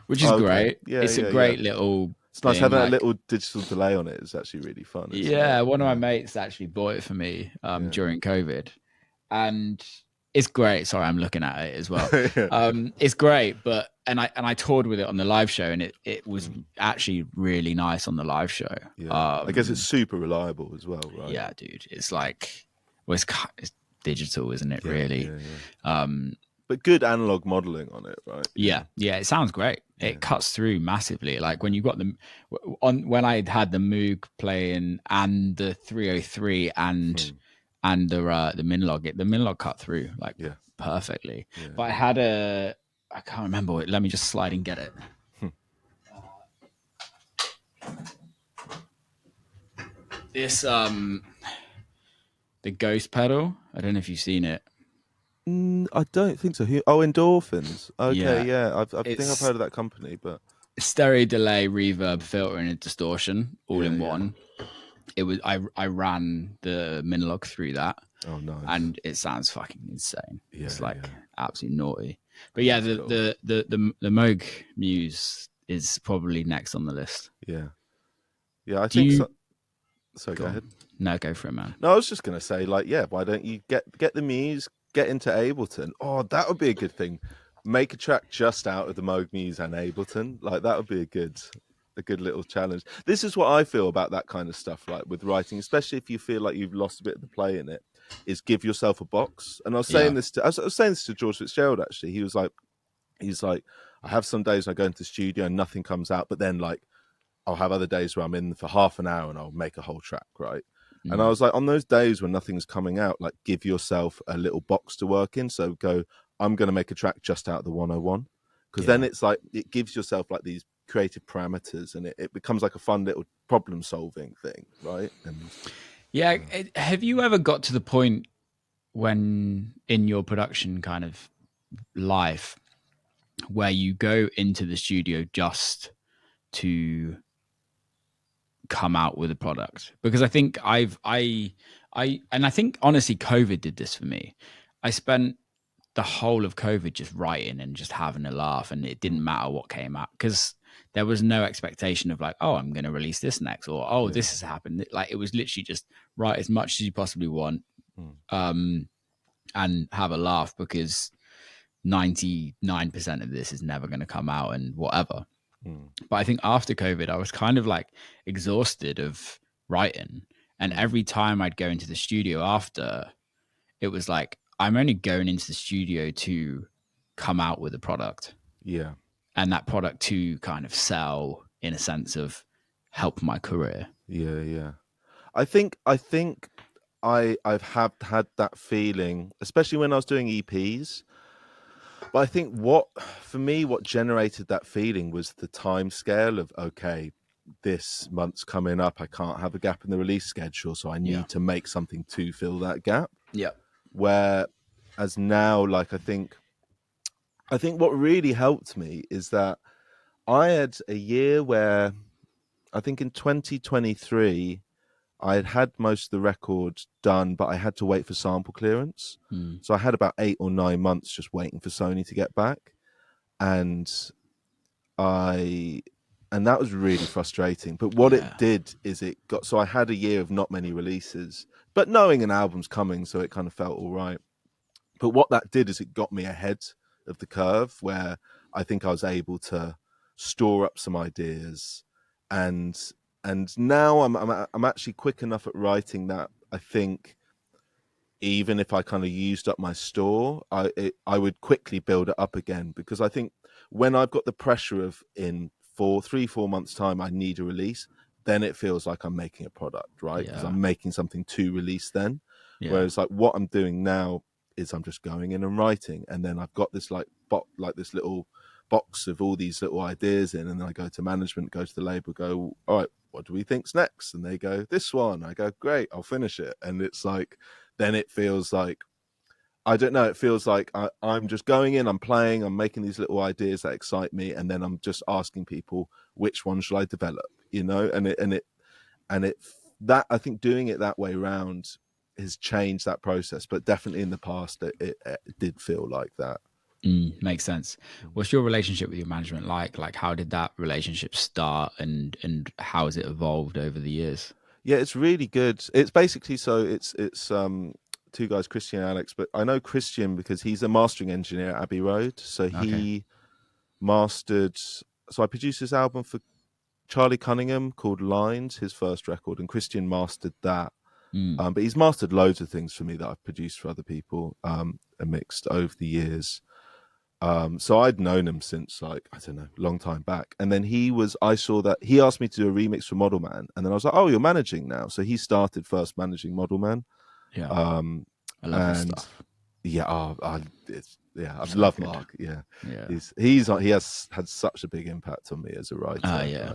which is great. Yeah, it's a great little. It's nice having a little digital delay on it. It's actually really fun. Yeah, one of my mates actually bought it for me during COVID, and it's great. Sorry, I'm looking at it as well. It's great, but I toured with it on the live show, and it was actually really nice on the live show. Yeah. I guess it's super reliable as well, right? Yeah, dude. It's like, well, it's digital, isn't it? Yeah, really. Yeah. But good analog modeling on it, right? Yeah, it sounds great. It cuts through massively. Like when you got them when I had the Moog playing and the 303 and the Minlog, the Minlog cut through like perfectly. Yeah. But I had I can't remember it. Let me just slide and get it. This the Ghost pedal. I don't know if you've seen it. I don't think so. Endorphins. Okay, yeah. I think I've heard of that company, but stereo delay, reverb, filter, and distortion all in one. It was I ran the Minilog through that. Oh, nice. And it sounds fucking insane. Yeah, it's like absolutely naughty. But yeah, the Moog Muse is probably next on the list. Yeah. Yeah, I think so. So go ahead. No, go for it, man. No, I was just gonna say, like, why don't you get the Muse, get into Ableton? Oh, that would be a good thing. Make a track just out of the Moog Muse and Ableton. Like that would be a good little challenge. This is what I feel about that kind of stuff, like with writing, especially if you feel like you've lost a bit of the play in it, is give yourself a box. And I was saying this I was saying this to George Fitzgerald, actually. He's like, I have some days when I go into the studio and nothing comes out, but then like I'll have other days where I'm in for half an hour and I'll make a whole track, right? And I was like, on those days when nothing's coming out, like give yourself a little box to work in. So go, I'm going to make a track just out of the 101. Because then it's like, it gives yourself like these creative parameters and it becomes like a fun little problem solving thing, right? And have you ever got to the point when in your production kind of life where you go into the studio just to come out with a product? Because I think I think honestly COVID did this for me. I spent the whole of COVID just writing and just having a laugh, and it didn't matter what came out because there was no expectation of like, oh, I'm going to release this next, or this has happened. Like it was literally just write as much as you possibly want, and have a laugh because 99% of this is never going to come out and whatever. But I think after COVID, I was kind of like exhausted of writing. And every time I'd go into the studio after, it was like, I'm only going into the studio to come out with a product. Yeah. And that product to kind of sell in a sense of help my career. Yeah, yeah. I think I've had that feeling, especially when I was doing EPs. But I think what generated that feeling was the time scale of, okay, this month's coming up. I can't have a gap in the release schedule, so I need to make something to fill that gap. Yeah. Whereas now, like, I think what really helped me is that I had a year where I think in 2023, I had most of the record done, but I had to wait for sample clearance. So I had about 8 or 9 months just waiting for Sony to get back. and I and that was really frustrating. But what it Yeah. did is it got so I had a year of not many releases, but knowing an album's coming, so it kind of felt all right. But what that did is it got me ahead of the curve, where I think I was able to store up some ideas, and now I'm actually quick enough at writing that I think even if I kind of used up my store, I would quickly build it up again, because I think when I've got the pressure of in 4 months time I need a release, then it feels like I'm making a product, right? Because Yeah. I'm making something to release then. Yeah. Whereas like what I'm doing now is I'm just going in and writing, and then I've got this like this little box of all these little ideas in, and then I go to management, go to the label, go, all right, what do we think's next? And they go, this one. I go, great, I'll finish it. And it's like, then it feels like, I don't know, it feels like I'm just going in, I'm playing, I'm making these little ideas that excite me, and then I'm just asking people which one should I develop, and it that I think doing it that way around has changed that process, but definitely in the past it did feel like that. Makes sense. What's your relationship with your management like? Like, how did that relationship start, and how has it evolved over the years? Yeah, it's really good. It's basically, so it's two guys, Christian and Alex, but I know Christian because he's a mastering engineer at Abbey Road. So Okay. he mastered, so I produced this album for Charlie Cunningham called Lines, his first record, and Christian mastered that. Mm. But he's mastered loads of things for me that I've produced for other people, and mixed over the years. So I'd known him since, like, I don't know, long time back. And then I saw that he asked me to do a remix for Model Man. And then I was like, oh, you're managing now. So he started first managing Model Man. Yeah. Um, I love his and stuff. yeah, I So love good. Mark. Yeah. Yeah. He has had such a big impact on me as a writer. Yeah.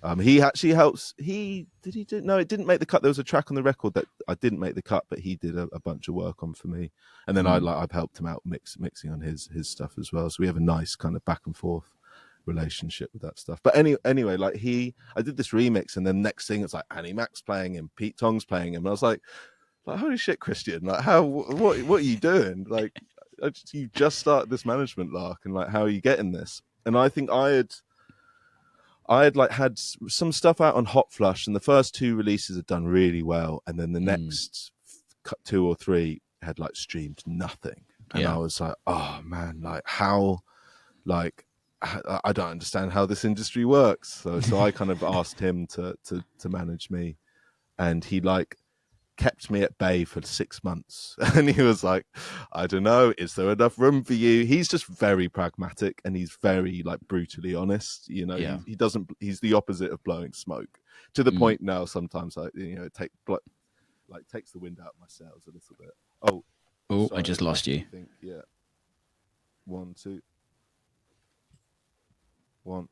Like, he actually helps. He do no, it didn't make the cut. There was a track on the record that I didn't make the cut, but he did a bunch of work on for me. And then Mm. I've helped him out mixing on his stuff as well. So we have a nice kind of back and forth relationship with that stuff. But anyway, like I did this remix, and then next thing it's like Annie Mac's playing him, Pete Tong's playing him, and I was like holy shit, Christian, like what are you doing? Like you just started this management lark, and like how are you getting this? And I think I had like had some stuff out on Hot Flush, and the first two releases had done really well, and then the Mm. next two or three had like streamed nothing, and I Yeah. was like, oh man, like how, like I don't understand how this industry works. So I kind of asked him to manage me, and he like kept me at bay for 6 months. And he was like, I don't know, is there enough room for you? He's just very pragmatic, and he's very like brutally honest. Yeah. He doesn't, he's the opposite of blowing smoke, to the Mm. point now sometimes it takes the wind out of my sails a little bit. Oh, Oh, I sorry, just lost I you. think, yeah, one, two, one.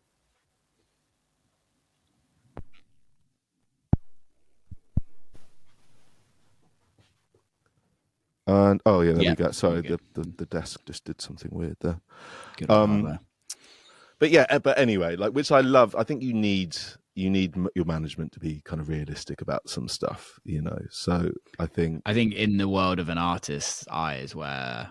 And oh yeah, there Yeah. we go. You're Sorry, good. the desk just did something weird there. Good old Um, hardware. but yeah, but anyway, like, which I love. I think you need your management to be kind of realistic about some stuff, So I I think, think in the world of an artist's eyes, where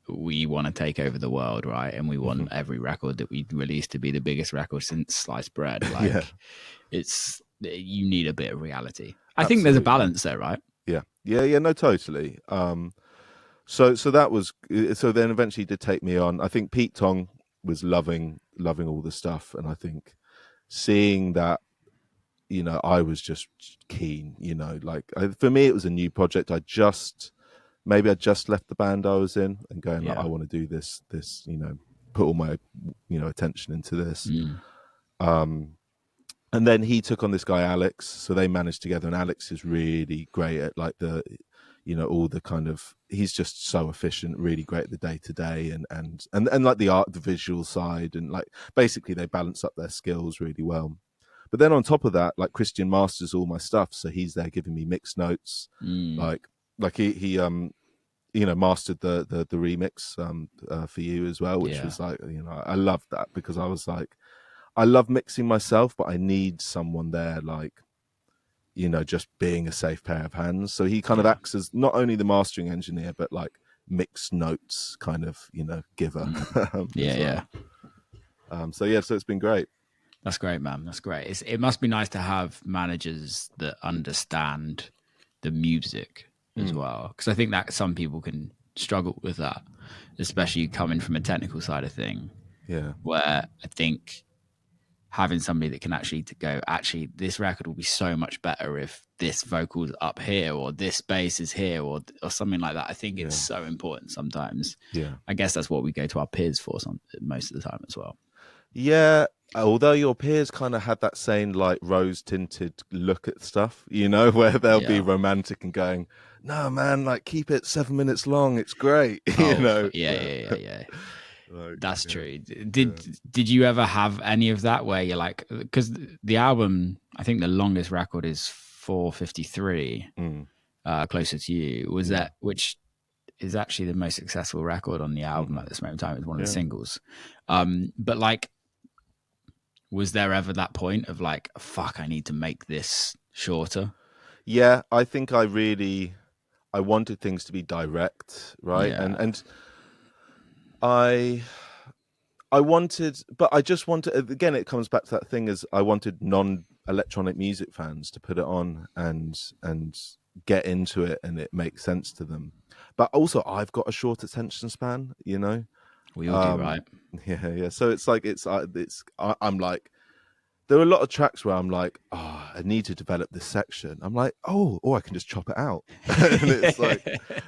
we want to take over the world, right? And we want every record that we release to be the biggest record since sliced bread. yeah, Like, you need a bit of reality. I think there's a absolutely, balance there, right? yeah, no, totally. So that was so. Then eventually, he did take me on. I think Pete Tong was loving all the stuff, and I think seeing that, I was just keen. Like for me, it was a new project. Maybe I just left the band I was in, and going like, I Yeah. want to do this, put all my, attention into this. Mm. Um, and then he took on this guy Alex, so they managed together. And Alex is really great at like all the kind of. He's just so efficient, really great at the day to day, and like the art, the visual side, and like basically they balance up their skills really well. But then on top of that, like Christian masters all my stuff, so he's there giving me mix notes, Mm. like he mastered the remix for you as well, which Yeah. was like, I loved that, because I was like, I love mixing myself, but I need someone there, like, just being a safe pair of hands. So he kind of Yeah. acts as not only the mastering engineer, but like mixed notes kind of, you know, giver. Yeah, as well. So it's been great. That's great, man. That's great. It must be nice to have managers that understand the music as well, because I think that some people can struggle with that, especially coming from a technical side of thing. Yeah. Where I think having somebody that can actually this record will be so much better if this vocal's up here or this bass is here or something like that. I think it's so important sometimes. Yeah. I guess that's what we go to our peers for most of the time as well. Yeah. Although your peers kind of had that same like rose tinted look at stuff, you know, where they'll be romantic and going, no, man, like keep it 7 minutes long. It's great. You know? Yeah. Like, That's true. Did you ever have any of that where you're like, because the album, I think the longest record is 4:53, Closer to You, was that, which is actually the most successful record on the album at this moment in time. It's one of the singles. But like, was there ever that point of like, fuck, I need to make this shorter? Yeah, I think I wanted things to be direct, right? Yeah. And I wanted, but I just wanted, again, it comes back to that thing is I wanted non-electronic music fans to put it on and get into it and it makes sense to them. But also I've got a short attention span, you know? We all do, right? Yeah. So it's like, I'm like, there are a lot of tracks where I'm like, oh, I need to develop this section. I'm like, or I can just chop it out. And it's like,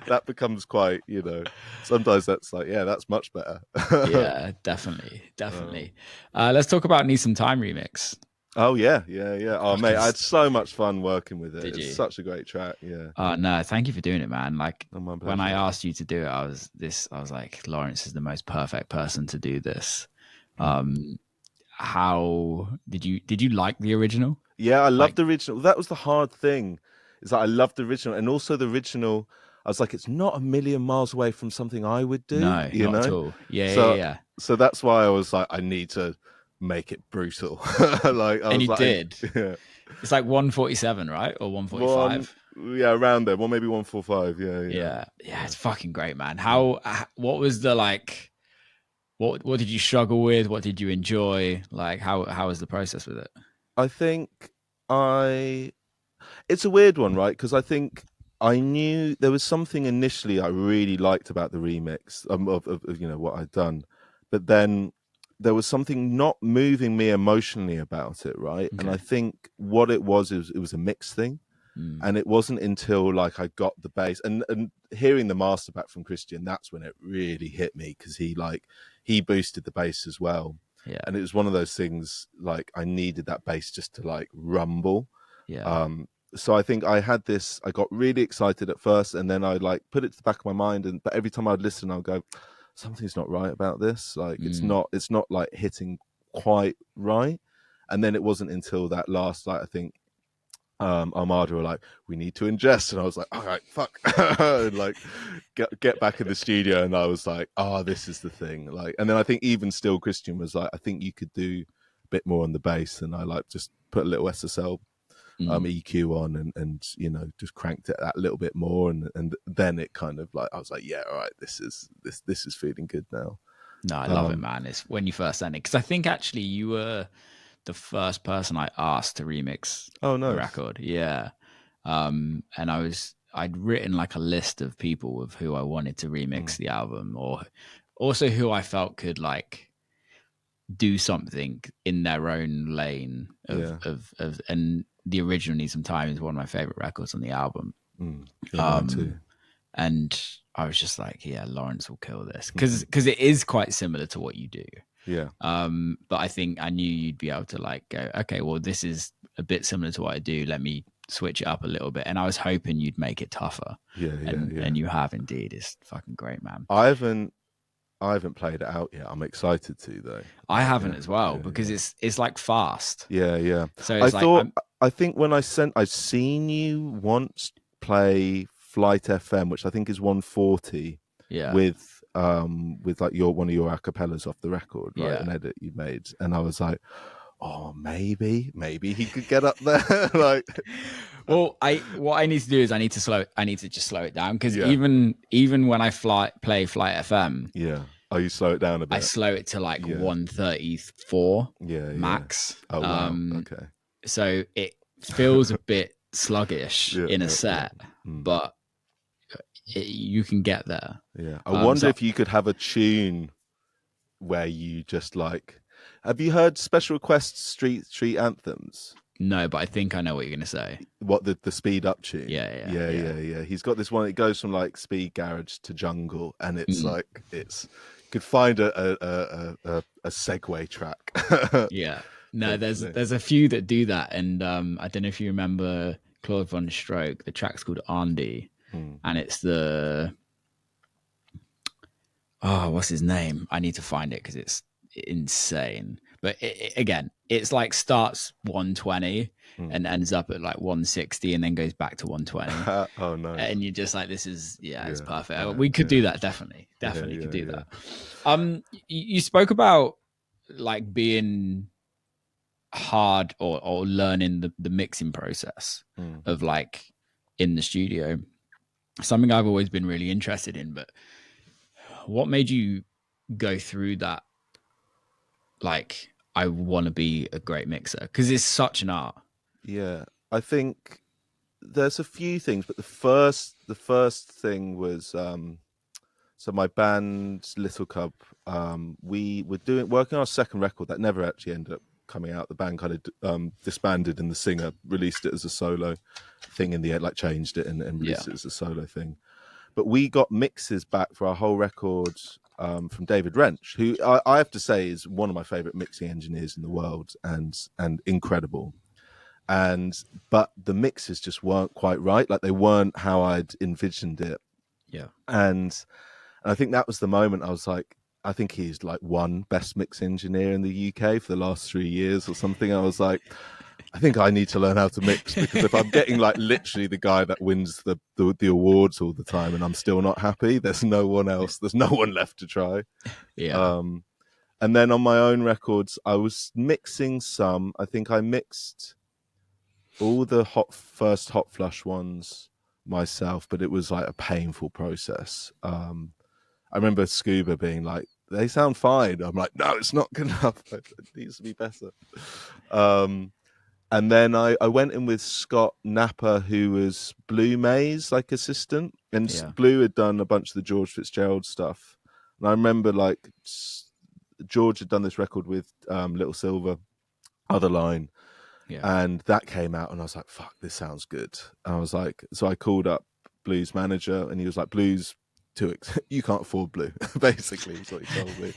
that becomes quite, you know, sometimes that's like, yeah, that's much better. Yeah, definitely. Let's talk about Need Some Time remix. Oh, yeah. Oh, mate, I had so much fun working with it. Did you? It's such a great track, yeah. No, thank you for doing it, man. Like, Oh, when I asked you to do it, I was like, Lawrence is the most perfect person to do this. How did you like the original? Yeah, I loved the original. That was the hard thing, is that I loved the original. And also the original, I was like, it's not a million miles away from something I would do. No, you not know? at all. Yeah. So that's why I was like, I need to make it brutal. Like, and you did. Yeah. It's like 147, right? Or 145? Yeah, around there. Well, maybe 145. Yeah. It's fucking great, man. What was the like... What did you struggle with? What did you enjoy? Like, how was the process with it? I think it's a weird one, right? Because I think I knew there was something initially I really liked about the remix of you know what I'd done, but then there was something not moving me emotionally about it, right? Okay. And I think what it was it was a mix thing. And it wasn't until like I got the bass and hearing the master back from Christian, that's when it really hit me, because he boosted the bass as well. Yeah. And it was one of those things like I needed that bass just to like rumble. Yeah. So I think I got really excited at first, and then I like put it to the back of my mind, but every time I'd listen, I'd go, something's not right about this. Like it's not like hitting quite right. And then it wasn't until that last, like I think Armada were like, we need to ingest, and I was like, all right, fuck. And like get back in the studio, and I was like, this is the thing. Like, and then I think even still Christian was like, I think you could do a bit more on the bass, and I like just put a little SSL EQ on and you know just cranked it that little bit more, and then it kind of like I was like, yeah, all right, this is feeling good now. No, I love it, man. It's when you first sent it, because I think actually you were the first person I asked to remix the record. Yeah. And I'd written like a list of people of who I wanted to remix the album, or also who I felt could like do something in their own lane of and the original Need Some Time is one of my favorite records on the album. Mine too. And I was just like, yeah, Lawrence will kill this, because it is quite similar to what you do. Yeah. But I think I knew you'd be able to like go, okay, well, this is a bit similar to what I do. Let me switch it up a little bit. And I was hoping you'd make it tougher. And you have indeed. It's fucking great, man. I haven't played it out yet. I'm excited to though. I haven't as well, because it's like fast. Yeah. So it's I think when I've seen you once play Flight FM, which I think is 140. Yeah. With like one of your acapellas off the record, right? An edit you made, and I was like, oh, maybe he could get up there. Like, Well, what I need to do is I need to just slow it down, because Yeah, even when I play Flight FM, yeah. Oh, you slow it down a I bit. slow it to like Yeah, 134 yeah, yeah. max. Oh wow. Okay. So it feels a bit sluggish Yeah, in a yeah, yeah. set, Mm, but you can get there. yeah. I wonder So if you could have a tune where you just like. Have you heard Special Request Street Anthems? no, but I think I know what you're gonna say. What the speed up tune? Yeah, yeah, Yeah, yeah. yeah, yeah. He's got this one. It goes from like speed garage to jungle, and it's Mm, like it's could find a segue track. yeah. No, Hopefully. there's a few that do that, and I don't know if you remember Claude Von Stroke. The track's called Andy, Mm. and it's the what's his name? I need to find it because it's insane. But again, it's like starts 120 Mm. and ends up at like 160 and then goes back to 120. Oh, nice. And you're just like, this is, yeah, it's Yeah, perfect. yeah, We could yeah, do that. Definitely. yeah, Definitely could yeah, do yeah. that. You spoke about like being hard or learning the mixing process Mm. of like in the studio. Something I've always been really interested in, but what made you go through that? Like, I want to be a great mixer, because it's such an art. Yeah, I think there's a few things, but the first thing was so my band Little Cub, we were working on our second record that never actually ended up coming out. The band kind of disbanded, and the singer released it as a solo thing in the end, like changed it and Yeah. released it as a solo thing. But we got mixes back for our whole record from David Wrench, who I have to say is one of my favorite mixing engineers in the world, and incredible. And but the mixes just weren't quite right, like they weren't how I'd envisioned it. Yeah. And I think that was the moment I was like, I think he's like one best mix engineer in the UK for the last 3 years or something. I was like, I think I need to learn how to mix, because if I'm getting like literally the guy that wins the awards all the time and I'm still not happy, there's no one else. There's no one left to try. Yeah. Um, and then on my own records, I was mixing some. I think I mixed all the first Hot Flush ones myself, but it was like a painful process. I remember Scuba being like, "They sound fine." I'm like, "No, it's not good enough. It needs to be better." Um, and then I went in with Scott Napper, who was Blue May's like assistant, and Yeah. Blue had done a bunch of the George Fitzgerald stuff. And I remember like George had done this record with Little Silver, Other Line, Yeah. and that came out, and I was like, "Fuck, this sounds good." And I was like, so I called up Blue's manager, and he was like, "Blue's you can't afford Blue," basically, is what he told me.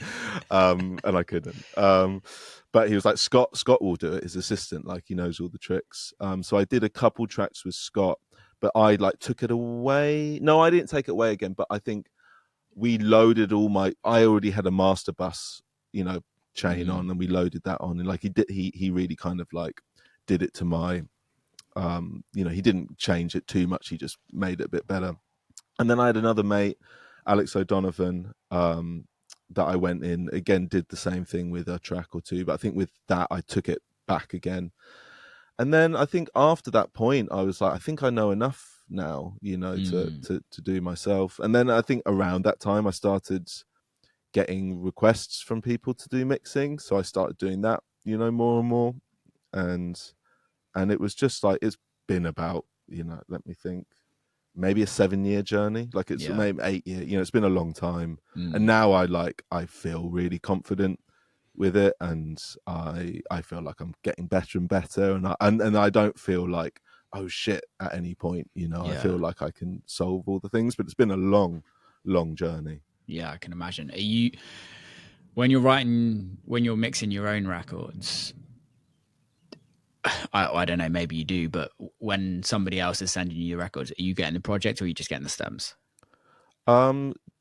And I couldn't. But he was like, Scott will do it, his assistant, like he knows all the tricks. So I did a couple tracks with Scott, but I like took it away. No, I didn't take it away again, but I think we loaded I already had a master bus, chain on, and we loaded that on, and like he really kind of like did it to my he didn't change it too much, he just made it a bit better. And then I had another mate, Alex O'Donovan, that I went in again, did the same thing with a track or two, but I think with that I took it back again. And then I think after that point I was like, I think I know enough now, to do myself. And then I think around that time I started getting requests from people to do mixing, so I started doing that, more and more. And it was just like, it's been about, let me think, maybe a 7-year journey. Like it's Yeah. maybe 8 years. It's been a long time. And Mm. now I feel really confident with it, and I feel like I'm getting better and better, and I don't feel like, oh shit, at any point. I Yeah. feel like I can solve all the things, but it's been a long journey. Yeah. I can imagine. When you're mixing your own records, I don't know, maybe you do, but when somebody else is sending you your records, are you getting the project or are you just getting the stems?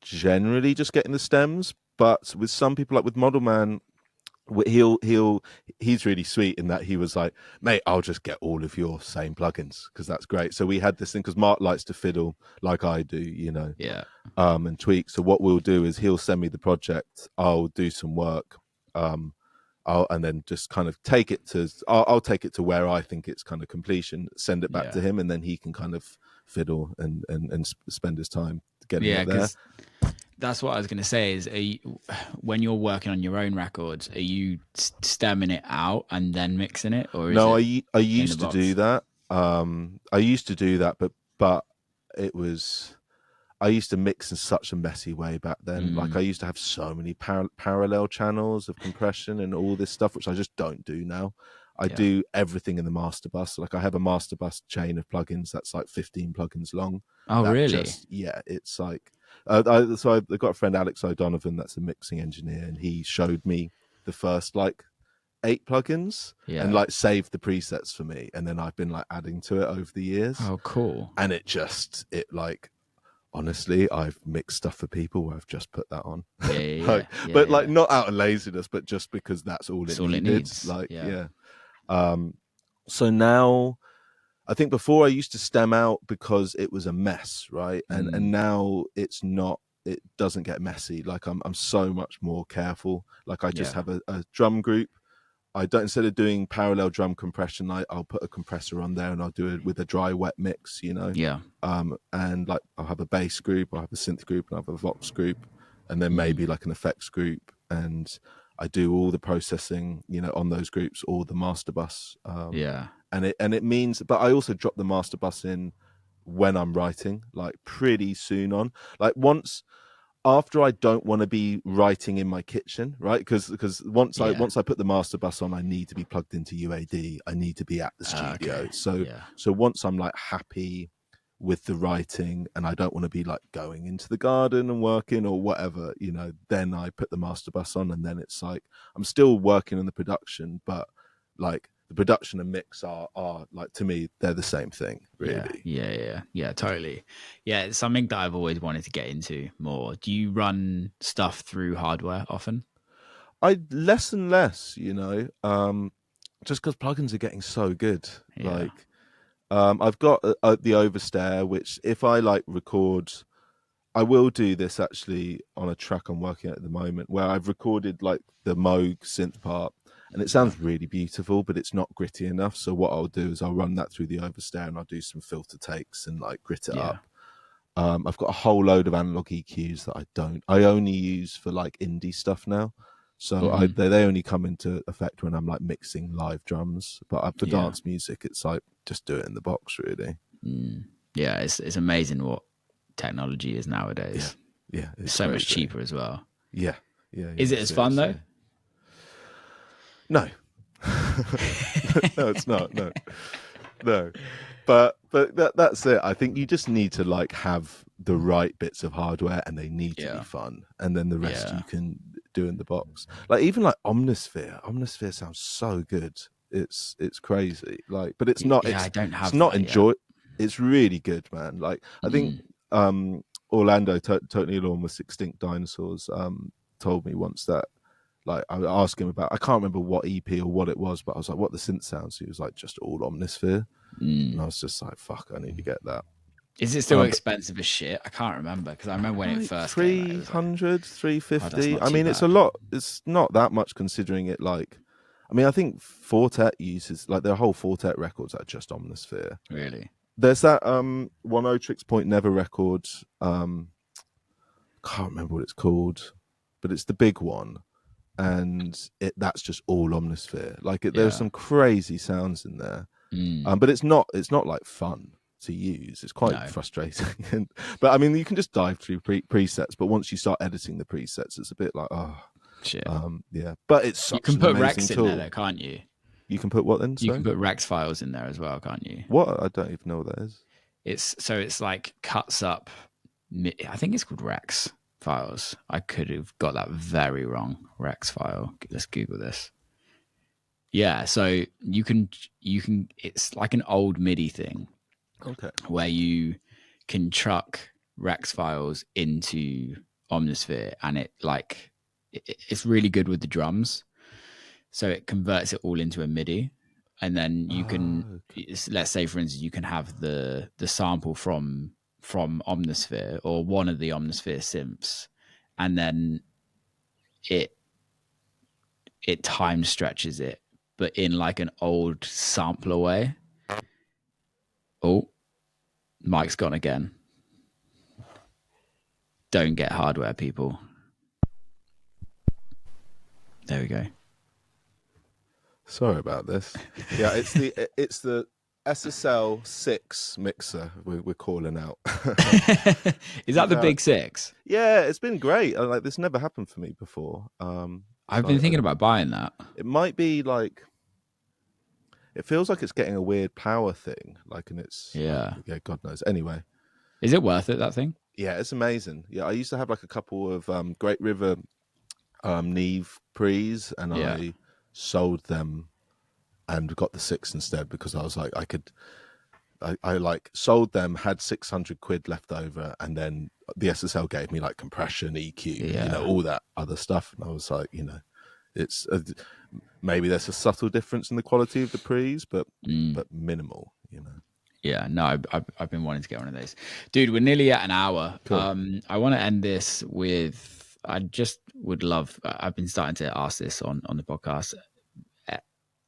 Generally just getting the stems, but with some people, like with Model Man, he's really sweet in that he was like, "Mate, I'll just get all of your same plugins because that's great." So we had this thing, because Mark likes to fiddle like I do, Yeah. and tweak. So what we'll do is he'll send me the project, I'll do some work, and then just kind of take it to, I'll take it to where I think it's kind of completion, send it back to Yeah. him, and then he can kind of fiddle and spend his time getting Yeah, it there. because that's what I was going to say is, when you're working on your own records, are you stemming it out and then mixing it, or is No, it I in the used to do box? that. I used to do that, but it was, I used to mix in such a messy way back then. Like I used to have so many parallel channels of compression and all this stuff, which I just don't do now. I Yeah. do everything in the master bus. Like I have a master bus chain of plugins that's like 15 plugins long. Oh, That really? just, yeah, it's like, I've got a friend, Alex O'Donovan, that's a mixing engineer, and he showed me the first like 8 plugins and Yeah. like saved the presets for me. And then I've been like adding to it over the years. Oh, cool. And it like, honestly, I've mixed stuff for people where I've just put that on. Yeah, yeah, Like, yeah, yeah, but like yeah. not out of laziness, but just because that's all That's it all it needed. needs. Like, Yeah. yeah. So now I think before I used to stem out because it was a mess, right? And now it's not, it doesn't get messy. Like I'm so much more careful. Like I just Yeah. have a drum group. I don't, instead of doing parallel drum compression, I'll put a compressor on there and I'll do it with a dry wet mix, you know. Yeah. And like I'll have a bass group, I'll have a synth group, and I'll have a Vox group, and then maybe like an effects group, and I do all the processing, you know, on those groups, or the master bus. Yeah. And it means, but I also drop the master bus in when I'm writing, like pretty soon on, like once after I don't want to be writing in my kitchen, right? Because once Yeah. I put the master bus on, I need to be plugged into UAD. I need to be at the studio. Okay. So Yeah. once I'm like happy with the writing and I don't want to be like going into the garden and working or whatever, you know, then I put the master bus on, and then it's like I'm still working on the production, but like the production and mix are like, to me, they're the same thing, Yeah. really. Yeah. Yeah. Yeah. Totally. Yeah. It's something that I've always wanted to get into more. Do you run stuff through hardware often? I less and less, you know, just because plugins are getting so good. Yeah. Like, I've got the Overstare, which if I like record, I will do this actually on a track I'm working at the moment, where I've recorded like the Moog synth part, and it Yeah. sounds really beautiful, but it's not gritty enough. So what I'll do is I'll run that through the Overstare and I'll do some filter takes and like grit it Yeah. up. I've got a whole load of analog EQs that I only use for like indie stuff now. So they only come into effect when I'm like mixing live drums. But for Yeah. dance music, it's like just do it in the box, really. Yeah. It's amazing what technology is Yeah, nowadays. yeah, It's it's so much crazy. cheaper as well. Yeah, yeah, Is yeah. it as fun though? Seriously, no, no, it's not. No, no. But that's it. I think you just need to like have the right bits of hardware, and they need to be Yeah. fun, and then the rest Yeah. you can do in the box. Like even like Omnisphere sounds so good. It's crazy. Like, but it's not. Yeah. I don't It's have not that yet. enjoy. It's really good, man. Like I think Orlando Totally Alone with Extinct Dinosaurs told me once that, like I asked him about, I can't remember what EP or what it was, but I was like, what the synth sounds? He was like, just all Omnisphere. And I was just like, fuck, I need to get that. Is it still expensive as shit? I can't remember because I remember when it Like first came out, it was like, 300, oh, that's 350. not I too mean, it's a bad. lot. It's not that much considering it. Like, I mean, I think Fortet uses like their whole Fortet records are just Omnisphere. Really? There's that One Otrix Point Never record. Can't remember what it's called, but it's the big one, and that's just all Omnisphere. Like there's Yeah. some crazy sounds in there, but it's not like fun to use. It's quite No. frustrating. But I mean, you can just dive through presets, but once you start editing the presets, it's a bit like, oh, Shit. yeah. But it's You such can an put amazing Rex in there tool. though, can't you? You can put what then? You can Sorry, put Rex files in there as well, can't you? what? I don't even know what that is. It's like cuts up. I think it's called Rex files. I could have got that very wrong. Rex file. Let's Google this. Yeah, so you can. It's like an old MIDI thing Okay. where you can chuck Rex files into Omnisphere, and it's really good with the drums. So it converts it all into a MIDI, and then you can, Okay. let's say for instance, you can have the sample from Omnisphere or one of the Omnisphere synths, and then it it time stretches it, but in like an old sampler way. Oh, Mike's gone again. Don't get hardware, people. There we go. Sorry about this. Yeah, it's the SSL 6 mixer we're calling out. Is that the big 6? Yeah, it's been great. Like, this never happened for me before. I've been thinking about buying that. It might be like, it feels like it's getting a weird power thing. Like, and it's yeah, God knows. Anyway, is it worth it, that thing? Yeah, it's amazing. Yeah, I used to have like a couple of Great River Neve pre's, and I sold them and got the 6 instead, because I was like, I like sold them, had 600 quid left over, and then the SSL gave me like compression, EQ, all that other stuff, and I was like, it's maybe there's a subtle difference in the quality of the pre's, but minimal. Yeah, no, I've been wanting to get one of those, dude. We're nearly at an hour. Cool. I want to end this with, I just would love, I've been starting to ask this on the podcast.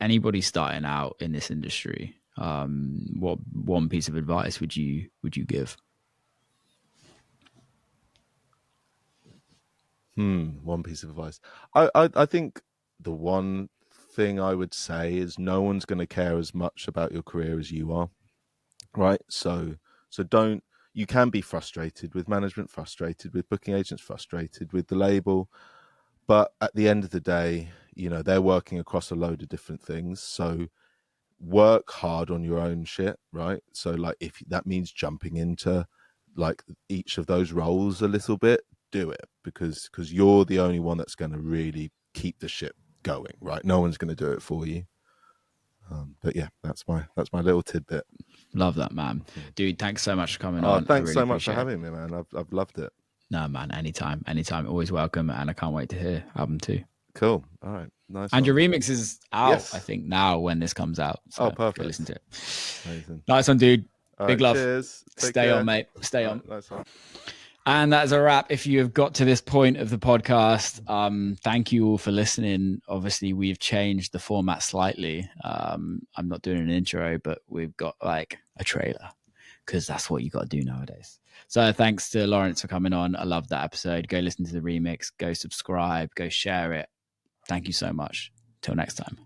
Anybody starting out in this industry, what one piece of advice would you give? One piece of advice. I think the one thing I would say is, no one's going to care as much about your career as you are. Right. So don't, you can be frustrated with management, frustrated with booking agents, frustrated with the label. But at the end of the day, they're working across a load of different things. So work hard on your own shit. Right. So like, if that means jumping into like each of those roles a little bit, do it, because you're the only one that's going to really keep the ship going. Right. No one's going to do it for you. But yeah, that's my little tidbit. Love that, man. Dude, thanks so much for coming on. Thanks so much for having me, man. I've loved it. No, man, anytime, always welcome, and I can't wait to hear album 2. Cool. All right, nice. And your remix is out, I think, now when this comes out. So perfect. Go listen to it. Amazing. Nice one, dude. All Big right, love. Cheers. Stay on, mate. Stay on. Nice one. And that's a wrap. If you have got to this point of the podcast, thank you all for listening. Obviously, we've changed the format slightly. I'm not doing an intro, but we've got like a trailer, because that's what you got to do nowadays. So thanks to Lawrence for coming on. I love that episode. Go listen to the remix. Go subscribe. Go share it. Thank you so much. Till next time.